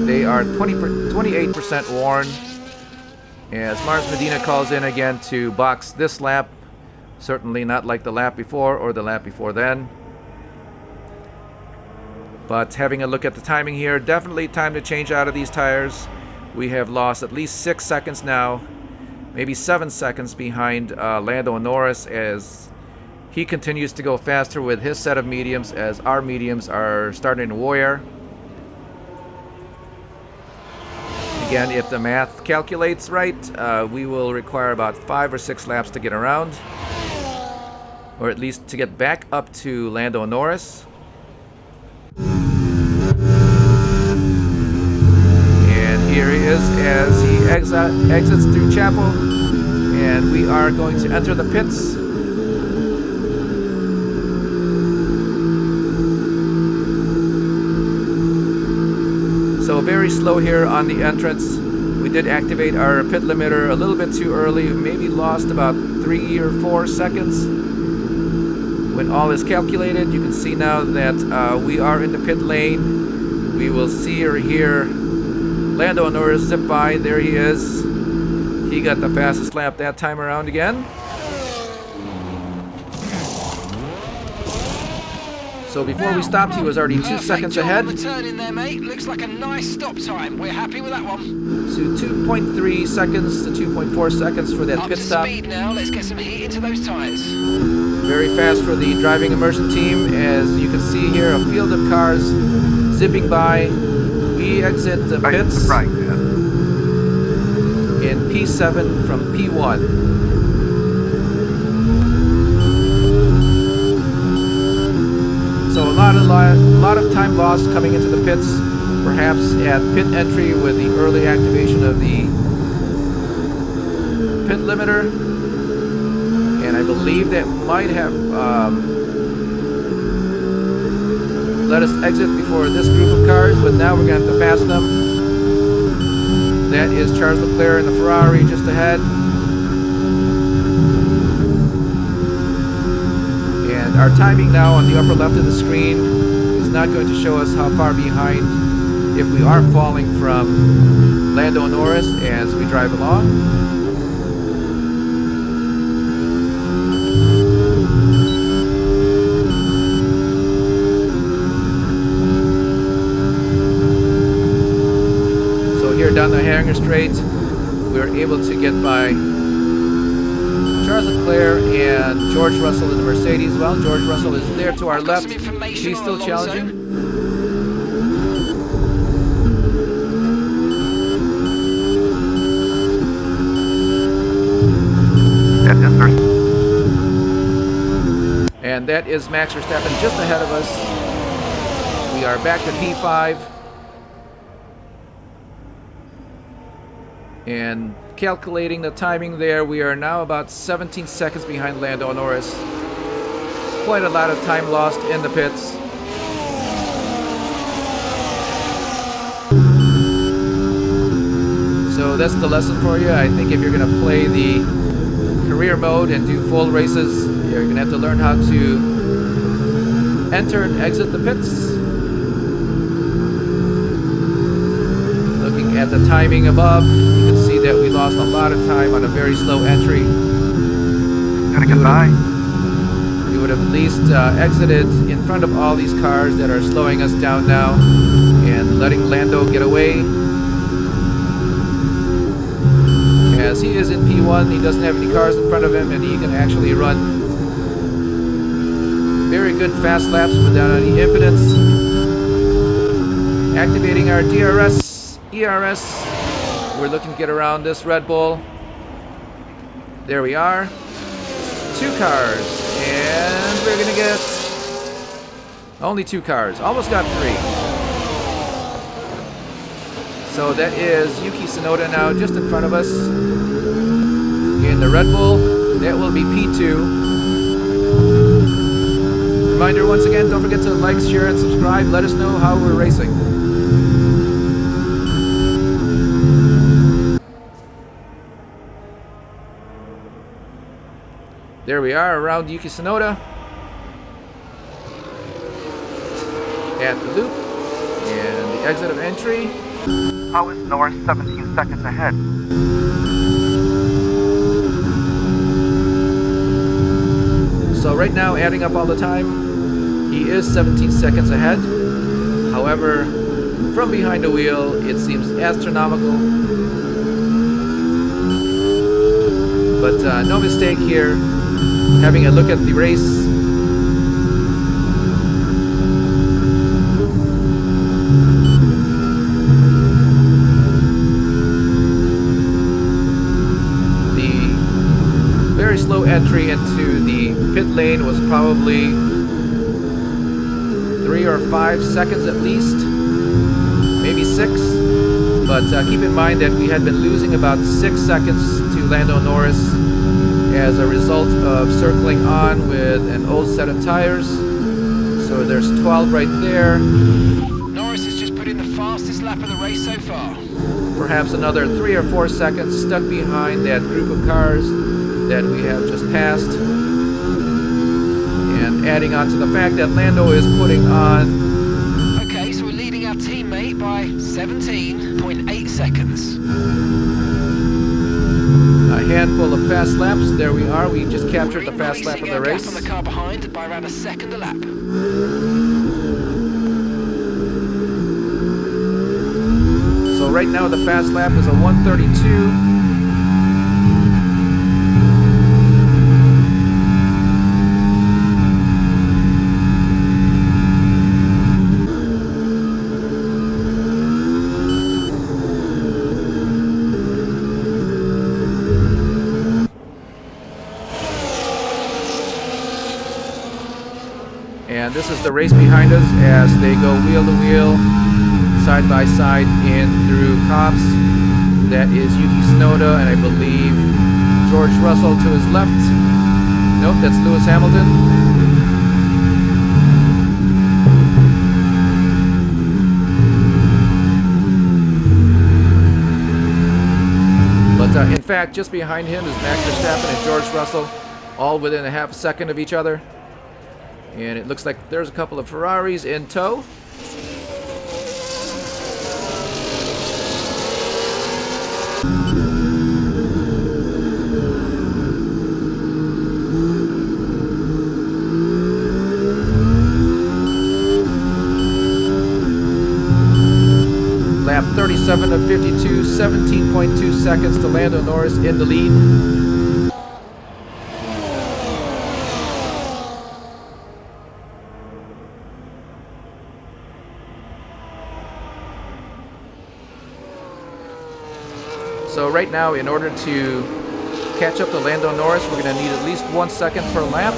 they are 28% worn. As Mars Medina calls in again to box this lap. Certainly not like the lap before or the lap before then. But having a look at the timing here, definitely time to change out of these tires. We have lost at least 6 seconds now maybe 7 seconds behind Lando Norris, as he continues to go faster with his set of mediums, as our mediums are starting to wear. Again, if the math calculates right, we will require about 5 or 6 laps to get around, or at least to get back up to Lando Norris. And here he is as he exits through Chapel, and we are going to enter the pits. So very slow here on the entrance. We did activate our pit limiter a little bit too early, maybe lost about 3 or 4 seconds. When all is calculated, you can see now that we are in the pit lane. We will see or hear Lando Norris zip by. There he is. He got the fastest lap that time around again. So before we stopped, he was already 2 seconds ahead. The turn in there, mate. Looks like a nice stop time. We're happy with that one. So 2.3 seconds to 2.4 seconds for that Up pit to stop. speed now. Let's get some heat into those tyres. Very fast for the Driving Immersion Team. As you can see here, a field of cars zipping by. We exit the pits in P7 from P1. So a lot of time lost coming into the pits, perhaps at pit entry with the early activation of the pit limiter, and I believe that might have let us exit before this group of cars, but now we're going to have to pass them. That is Charles Leclerc in the Ferrari just ahead. And our timing now on the upper left of the screen is not going to show us how far behind, if we are falling from Lando Norris as we drive along. Down the Hanger Straight, we were able to get by Charles Leclerc and George Russell in the Mercedes. Well, George Russell is there to our left. He's still challenging. And that is Max Verstappen just ahead of us. We are back to P5. And calculating the timing there, we are now about 17 seconds behind Lando Norris. Quite a lot of time lost in the pits. So that's the lesson for you. I think if you're going to play the career mode and do full races, you're going to have to learn how to enter and exit the pits. Looking at the timing above, you can see that we lost a lot of time on a very slow entry. Gotta get by. We would have at least exited in front of all these cars that are slowing us down now and letting Lando get away. As he is in P1, he doesn't have any cars in front of him, and he can actually run very good fast laps without any impedance. Activating our DRS, ERS. We're looking to get around this Red Bull. There we are. 2 cars, and we're gonna get only 2 cars. Almost got 3. So that is Yuki Tsunoda now just in front of us in the Red Bull. That will be P2. Reminder once again, don't forget to like, share, and subscribe. Let us know how we're racing. There we are around Yuki Tsunoda at the loop and the exit of entry. How is Norris 17 seconds ahead? So right now, adding up all the time, he is 17 seconds ahead. However, from behind the wheel, it seems astronomical. But no mistake here. Having a look at the race. Very slow entry into the pit lane was probably 3 or 5 seconds at least, maybe 6. But keep in mind that we had been losing about 6 seconds to Lando Norris as a result of circling on with an old set of tires. So there's 12 right there. Norris has just put in the fastest lap of the race so far. Perhaps another 3 or 4 seconds stuck behind that group of cars that we have just passed, and adding on to the fact that Lando is putting on... Okay, so we're leading our teammate by 17.8 seconds. A handful of fast laps. There we are. We just captured the fast lap of the race. On the car behind by around a second a lap. So right now the fast lap is a 1:32. And this is the race behind us as they go wheel to wheel, side by side in through Cops. That is Yuki Tsunoda and I believe George Russell to his left. Nope, that's Lewis Hamilton. But in fact, just behind him is Max Verstappen and George Russell, all within a half a second of each other. And it looks like there's a couple of Ferraris in tow. Lap 37 of 52, 17.2 seconds to Lando Norris in the lead. So right now, in order to catch up to Lando Norris, we're going to need at least 1 second per lap.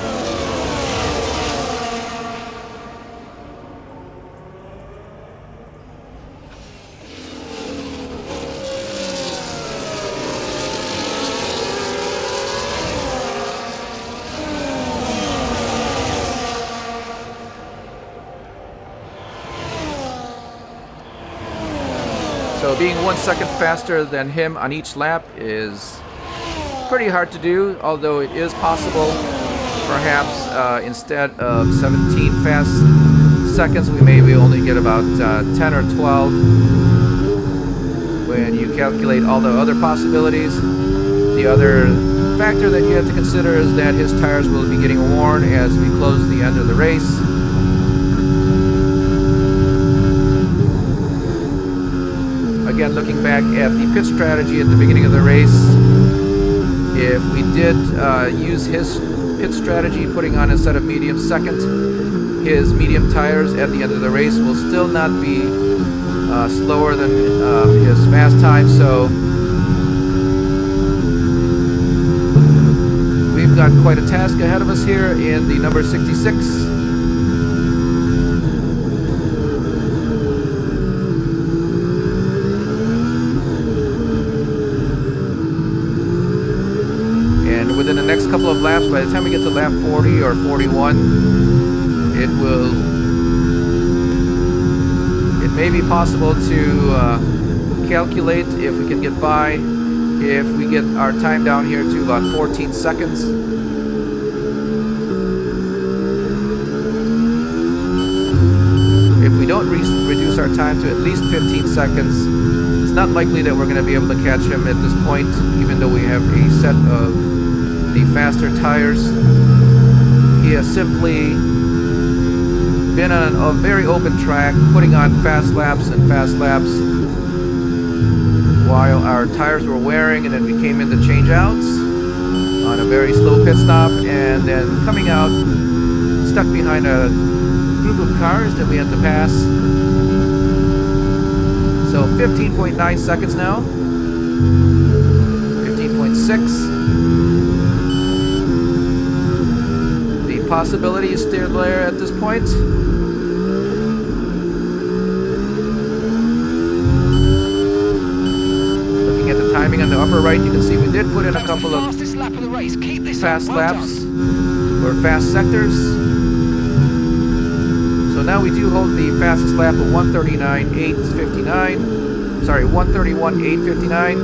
So being 1 second faster than him on each lap is pretty hard to do, although it is possible. Perhaps instead of 17 fast seconds, we maybe only get about 10 or 12 when you calculate all the other possibilities. The other factor that you have to consider is that his tires will be getting worn as we close the end of the race. Again, looking back at the pit strategy at the beginning of the race, if we did use his pit strategy, putting on instead of medium second, his medium tires at the end of the race will still not be slower than his fast time. So we've got quite a task ahead of us here in the number 66. Within the next couple of laps, by the time we get to lap 40 or 41, it may be possible to calculate if we can get by, if we get our time down here to about 14 seconds. If we don't reduce our time to at least 15 seconds, it's not likely that we're going to be able to catch him at this point, even though we have a set of the faster tires. He has simply been on a very open track, putting on fast laps and fast laps while our tires were wearing, and then we came in to change outs. on a very slow pit stop, and then coming out stuck behind a group of cars that we had to pass. So 15.9 seconds now. 15.6. The possibility is still there at this point. Looking at the timing on the upper right, you can see we did put in a couple of fast laps or fast sectors. So now we do hold the fastest lap of 139.859. Sorry, 131.859.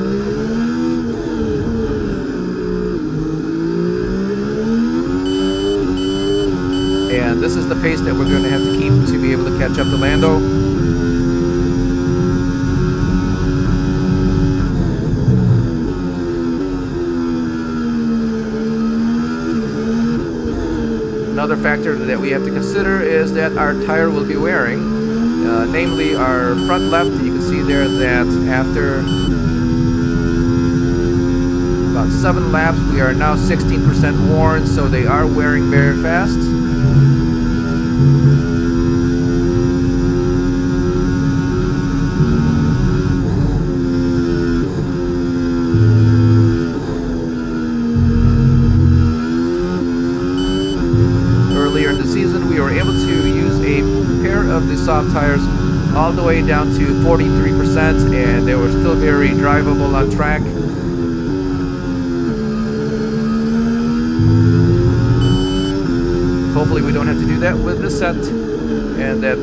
And this is the pace that we're going to have to keep to be able to catch up to Lando. Another factor that we have to consider is that our tire will be wearing, namely our front left. You can see there that after about 7 laps, we are now 16% worn, so they are wearing very fast. Earlier in the season, we were able to use a pair of the soft tires all the way down to 43%, and they were still very drivable on track. Hopefully we don't have to do that with this set, and that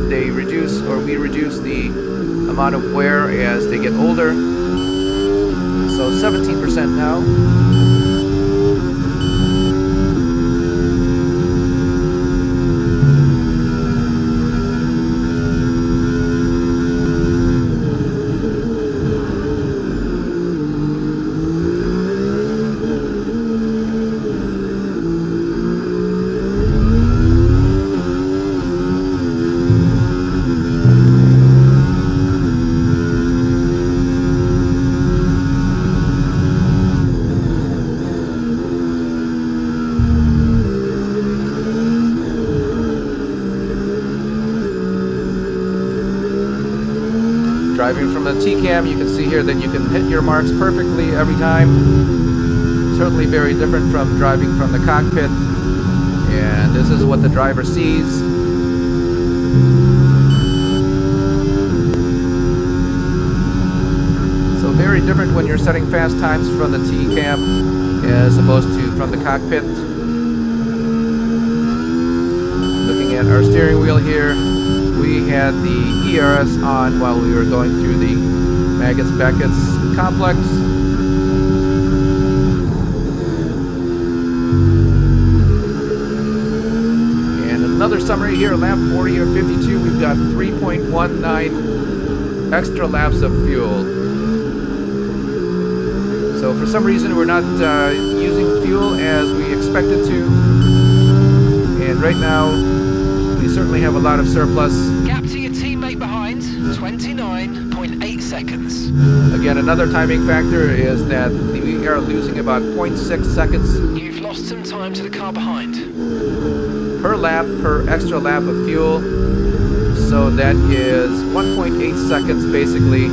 they reduce, or we reduce, the amount of wear as they get older. So 17% now. Driving from the T-cam, you can see here that you can hit your marks perfectly every time. Certainly very different from driving from the cockpit. And this is what the driver sees. So very different when you're setting fast times from the T-cam as opposed to from the cockpit. Looking at our steering wheel here, we had the ERS on while we were going through the Maggots-Beckett's complex. And another summary here, lap 40 or 52, we've got 3.19 extra laps of fuel. So for some reason we're not using fuel as we expected to. And right now we certainly have a lot of surplus. Gap to your teammate behind, 29.8 seconds. Again, another timing factor is that we are losing about 0.6 seconds. You've lost some time to the car behind. Per lap, per extra lap of fuel. So that is 1.8 seconds basically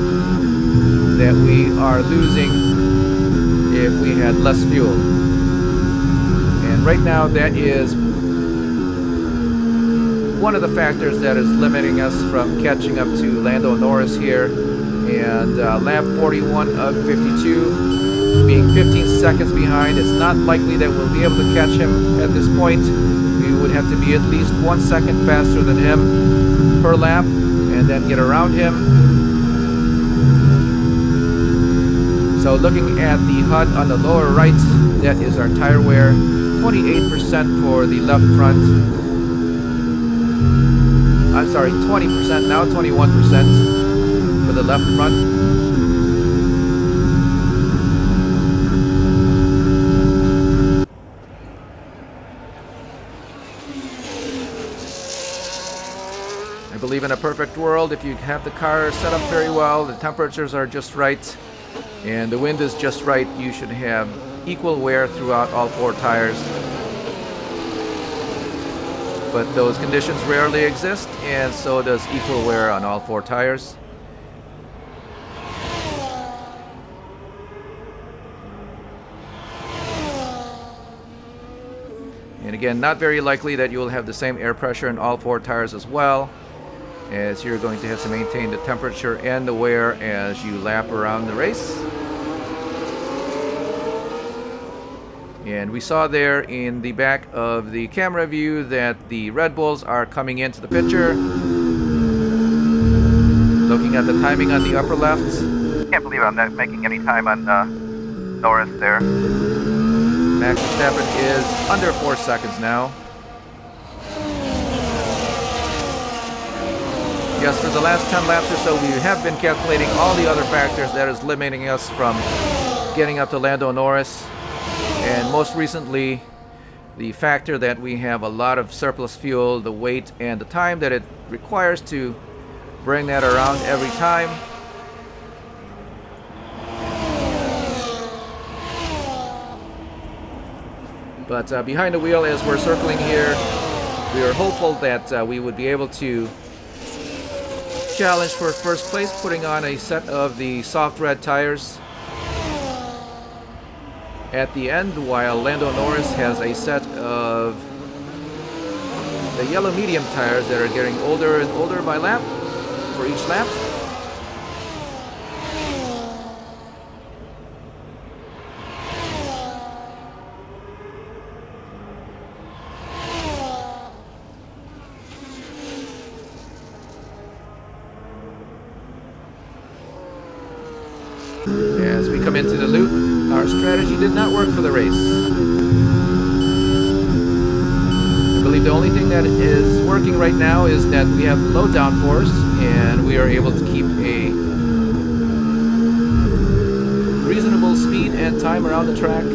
that we are losing if we had less fuel. And right now that is one of the factors that is limiting us from catching up to Lando Norris here. And lap 41 of 52, being 15 seconds behind, it's not likely that we'll be able to catch him at this point. We would have to be at least 1 second faster than him per lap and then get around him. So looking at the HUD on the lower right, that is our tire wear, 28% for the left front. I'm sorry, 20% now, 21% for the left front. I believe in a perfect world, if you have the car set up very well, the temperatures are just right, and the wind is just right, you should have equal wear throughout all 4 tires. But those conditions rarely exist, and so does equal wear on all 4 tires. And again, not very likely that you will have the same air pressure in all 4 tires as well, as you're going to have to maintain the temperature and the wear as you lap around the race. And we saw there in the back of the camera view that the Red Bulls are coming into the picture. Looking at the timing on the upper left. Can't believe I'm not making any time on Norris there. Max Verstappen is under 4 seconds now. Yes, for the last 10 laps or so, we have been calculating all the other factors that is limiting us from getting up to Lando Norris. And most recently, the factor that we have a lot of surplus fuel, the weight, and the time that it requires to bring that around every time. But behind the wheel, as we're circling here, we are hopeful that we would be able to challenge for first place, putting on a set of the soft red tires at the end, while Lando Norris has a set of the yellow medium tires that are getting older and older by lap, for each lap. As we come into the loop, our strategy did not work for the race. I believe the only thing that is working right now is that we have low downforce and we are able to keep a reasonable speed and time around the track.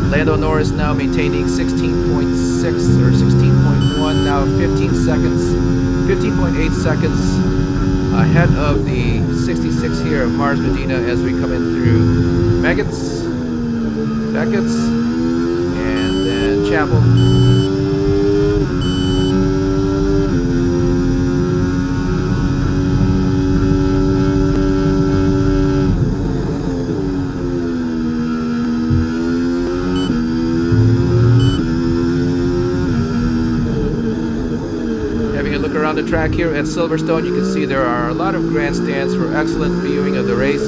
Lando Norris now maintaining 16.6 or 16.1, now 15 seconds, 15.8 seconds ahead of the 66 here of Mars Medina as we come in through Beckett's, and then Chapel. Around the track here at Silverstone, you can see there are a lot of grandstands for excellent viewing of the race.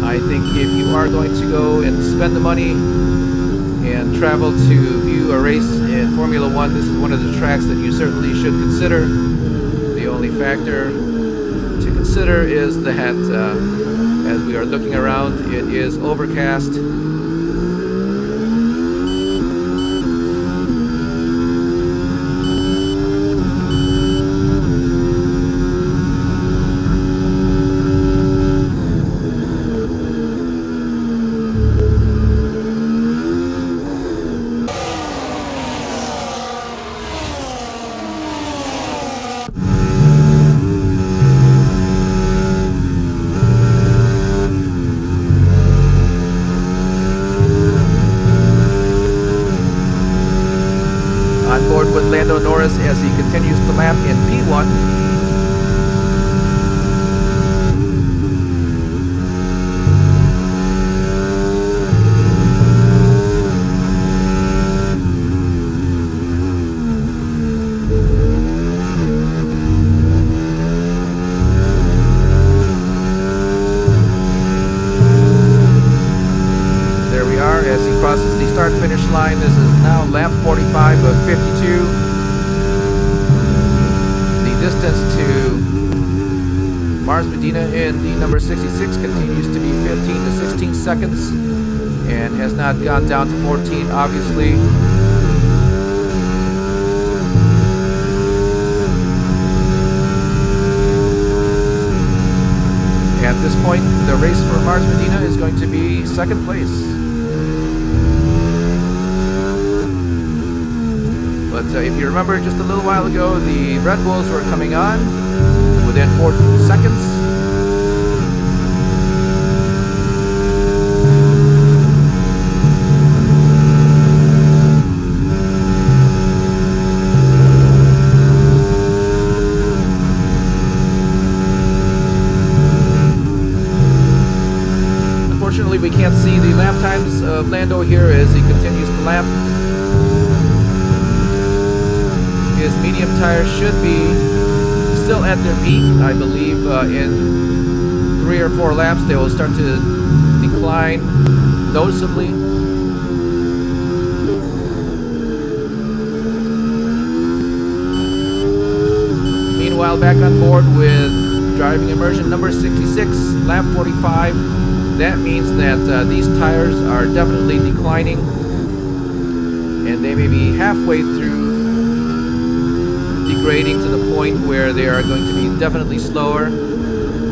I think if you are going to go and spend the money and travel to view a race in Formula One, this is one of the tracks that you certainly should consider. The only factor to consider is that as we are looking around, it is overcast. Lando Norris as he continues to lap in P1. There we are as he crosses the start-finish line. This is now lap 45 of 52. Distance to Mars Medina in the number 66 continues to be 15 to 16 seconds and has not gone down to 14, obviously. At this point, the race for Mars Medina is going to be second place. So if you remember just a little while ago, the Red Bulls were coming on within 4 seconds. Unfortunately, we can't see the lap times of Lando here as he continues to lap. His medium tires should be still at their peak. I believe in 3 or 4 laps they will start to decline noticeably. Meanwhile, back on board with driving immersion number 66, lap 45. That means that these tires are definitely declining, and they may be halfway through degrading to the point where they are going to be definitely slower.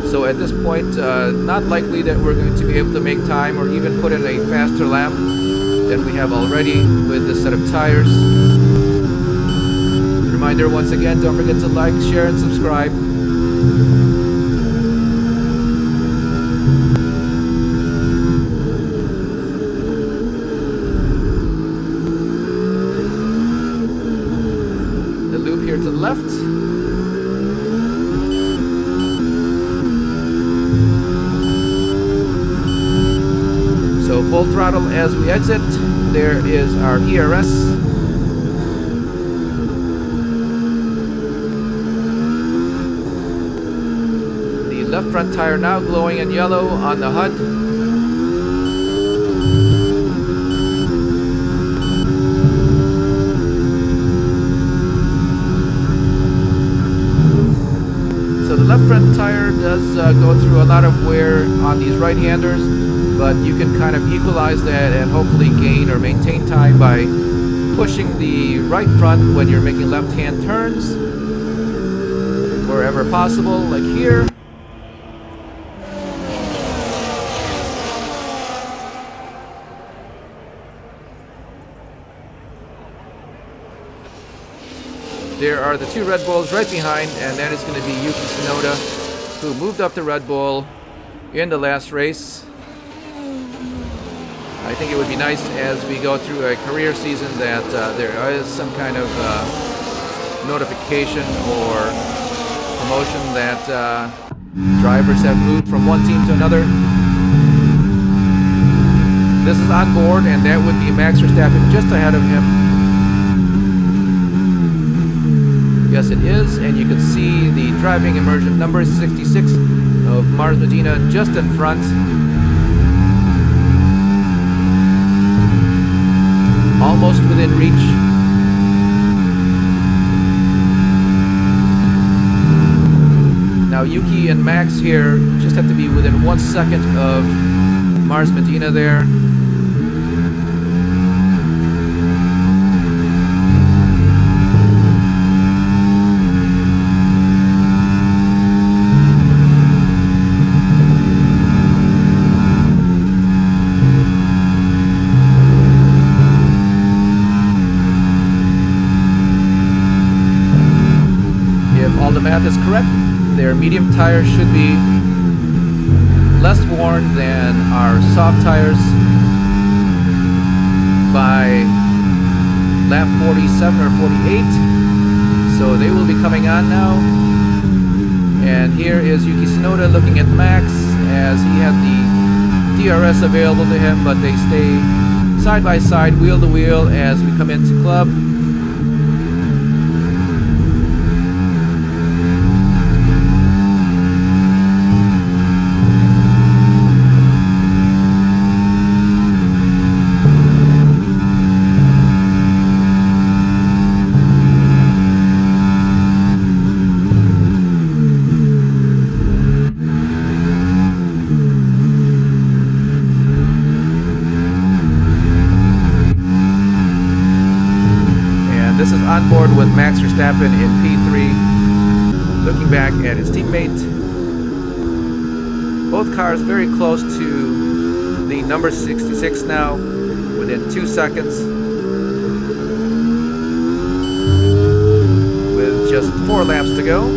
So at this point, not likely that we're going to be able to make time or even put in a faster lap than we have already with this set of tires. Reminder once again, don't forget to like, share, and subscribe. Here to the left. So full throttle as we exit. There is our ERS. The left front tire now glowing in yellow on the HUD. The left front tire does go through a lot of wear on these right-handers, but you can kind of equalize that and hopefully gain or maintain time by pushing the right front when you're making left-hand turns wherever possible, like here. There are the 2 Red Bulls right behind, and that is going to be Yuki Tsunoda, who moved up the Red Bull in the last race. I think it would be nice as we go through a career season that there is some kind of notification or promotion that drivers have moved from one team to another. This is on board, and that would be Max Verstappen just ahead of him. Yes, it is, and you can see the driving immersion number 66 of Mars Medina just in front. Almost within reach. Now Yuki and Max here just have to be within 1 second of Mars Medina there. Math is correct. Their medium tires should be less worn than our soft tires by lap 47 or 48. So they will be coming on now. And here is Yuki Tsunoda looking at Max as he had the DRS available to him, but they stay side by side, wheel to wheel as we come into club. This is on board with Max Verstappen in P3, looking back at his teammate. Both cars very close to the number 66 now, within 2 seconds. just 4 laps to go.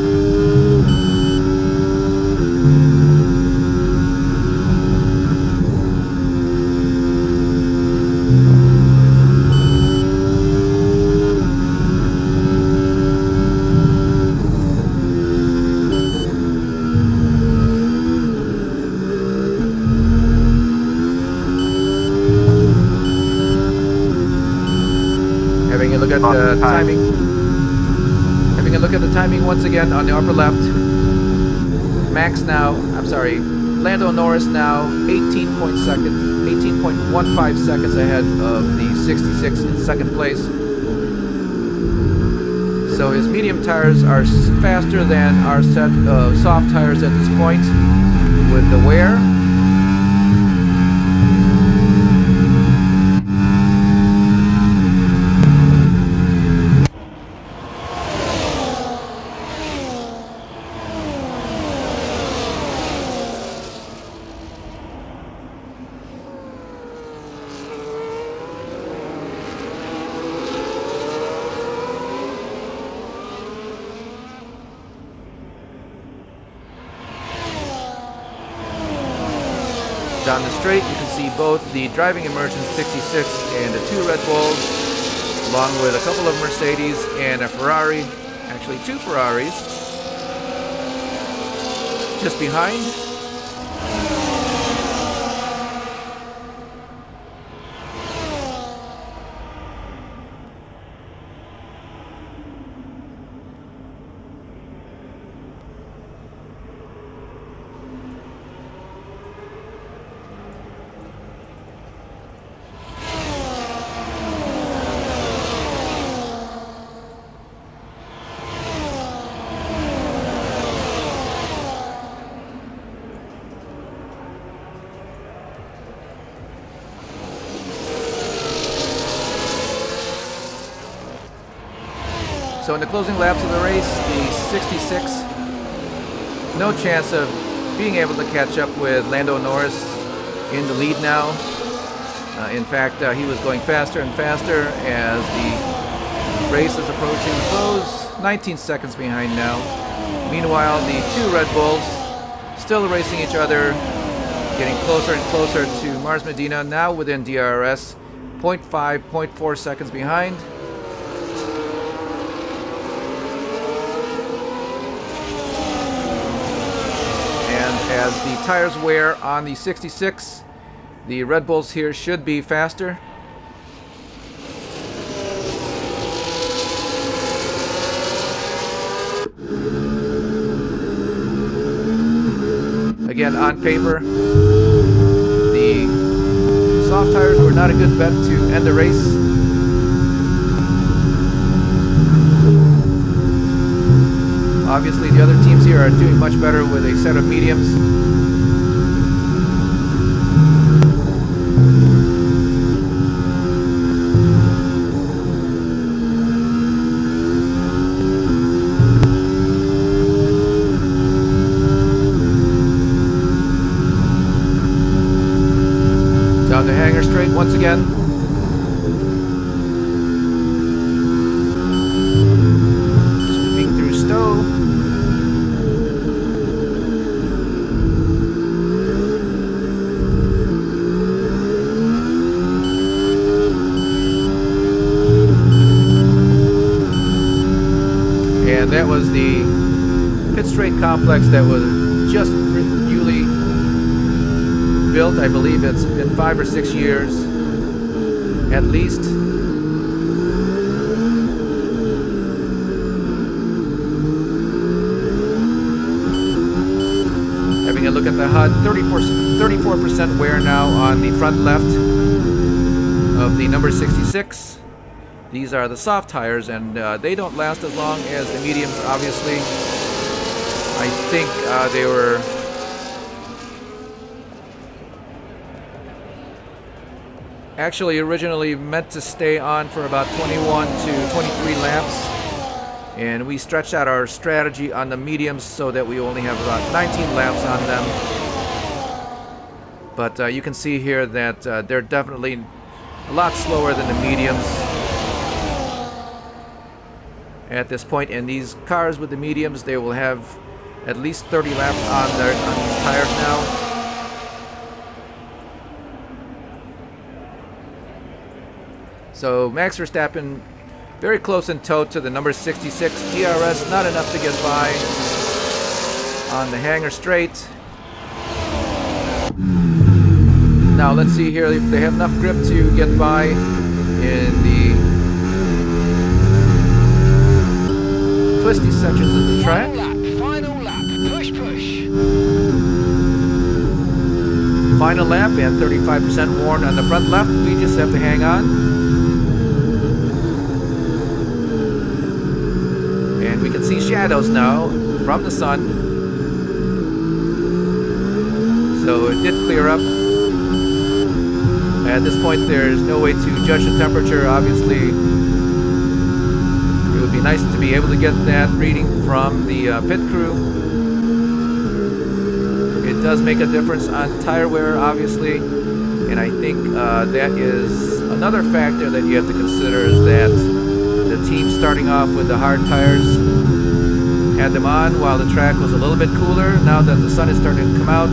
Having a look at the timing. Having a look at the timing once again on the upper left. Max now, I'm sorry, Lando Norris now 18.15 seconds ahead of the 66 in second place. So his medium tires are faster than our set of soft tires at this point with the wear. Down the straight, you can see both the Driving Immersion 66 and the 2 Red Bulls, along with a couple of Mercedes and a Ferrari, actually 2 Ferraris, just behind. So in the closing laps of the race, the 66, no chance of being able to catch up with Lando Norris in the lead now. In fact, he was going faster and faster as the race is approaching the close, 19 seconds behind now. Meanwhile, the 2 Red Bulls still racing each other, getting closer and closer to Mars Medina, now within DRS, 0.5, 0.4 seconds behind. As the tires wear on the 66, the Red Bulls here should be faster. Again, on paper, the soft tires were not a good bet to end the race. Obviously, the other teams here are doing much better with a set of mediums. Down the hanger straight once again. Sweeping through Stowe. And that was the pit straight complex that was just newly built. I believe it's been 5 or 6 years at least. Having a look at the HUD, 34% wear now on the front left of the number 66. These are the soft tires, and they don't last as long as the mediums, obviously. I think they were actually originally meant to stay on for about 21 to 23 laps. And we stretched out our strategy on the mediums so that we only have about 19 laps on them. But you can see here that they're definitely a lot slower than the mediums. at this point, and these cars with the mediums, they will have at least 30 laps on these tires now. So Max Verstappen very close in tow to the number 66 DRS, not enough to get by on the hanger straight. Now let's see here if they have enough grip to get by in the twisty sections of the track. Final lap, push, push. Final lap and 35% worn on the front left. We just have to hang on. And we can see shadows now from the sun. So it did clear up. At this point, there's no way to judge the temperature. Obviously, it would be nice to be able to get that reading from the pit crew. It does make a difference on tire wear, obviously, and I think that is another factor that you have to consider, is that the team starting off with the hard tires had them on while the track was a little bit cooler. Now that the sun is starting to come out,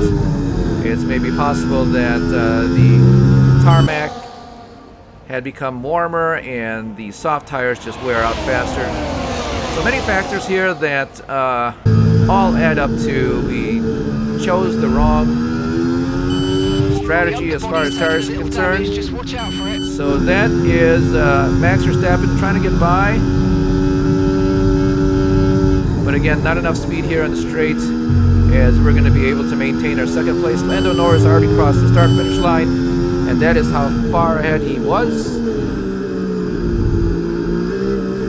it's maybe possible that the tarmac had become warmer and the soft tires just wear out faster. So many factors here that all add up to we chose the wrong strategy as far as tires are concerned. Just watch out for it. So that is Max Verstappen trying to get by. But again, not enough speed here on the straight, as we're going to be able to maintain our second place. Lando Norris already crossed the start finish line, and that is how far ahead he was.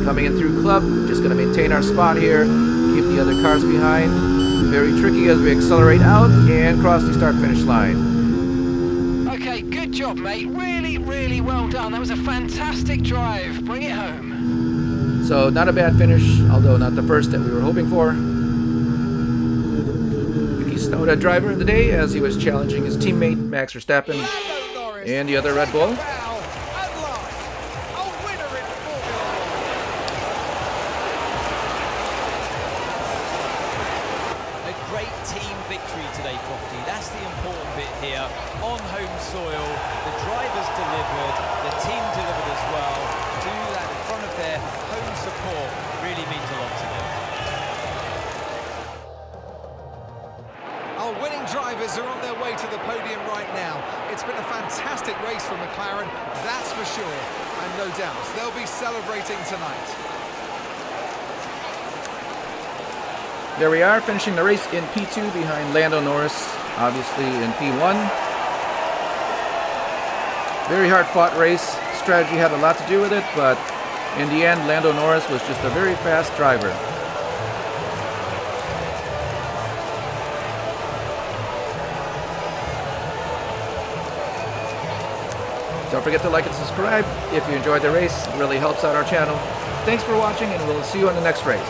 Coming in through club, just going to maintain our spot here, keep the other cars behind. Very tricky as we accelerate out and cross the start finish line. Okay, good job, mate. Really, really well done. That was a fantastic drive. Bring it home. So not a bad finish, although not the first that we were hoping for. He snowed a driver of the day as he was challenging his teammate Max Verstappen and the other Red Bull. A great team victory today, Crofty. That's the important bit here. On home soil, the drivers delivered, the team delivered as well. Do that in front of their home support really means a lot to them. Our winning drivers are on their way to the podium right now. It's been a fantastic race for McLaren, that's for sure. And no doubt, they'll be celebrating tonight. There we are, finishing the race in P2 behind Lando Norris, obviously in P1. Very hard-fought race. Strategy had a lot to do with it, but in the end, Lando Norris was just a very fast driver. Don't forget to like and subscribe if you enjoyed the race. It really helps out our channel. Thanks for watching, and we'll see you on the next race.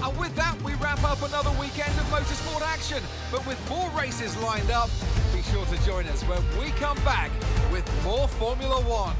And with that, we wrap up another weekend of motorsport action. But with more races lined up, be sure to join us when we come back with more Formula One.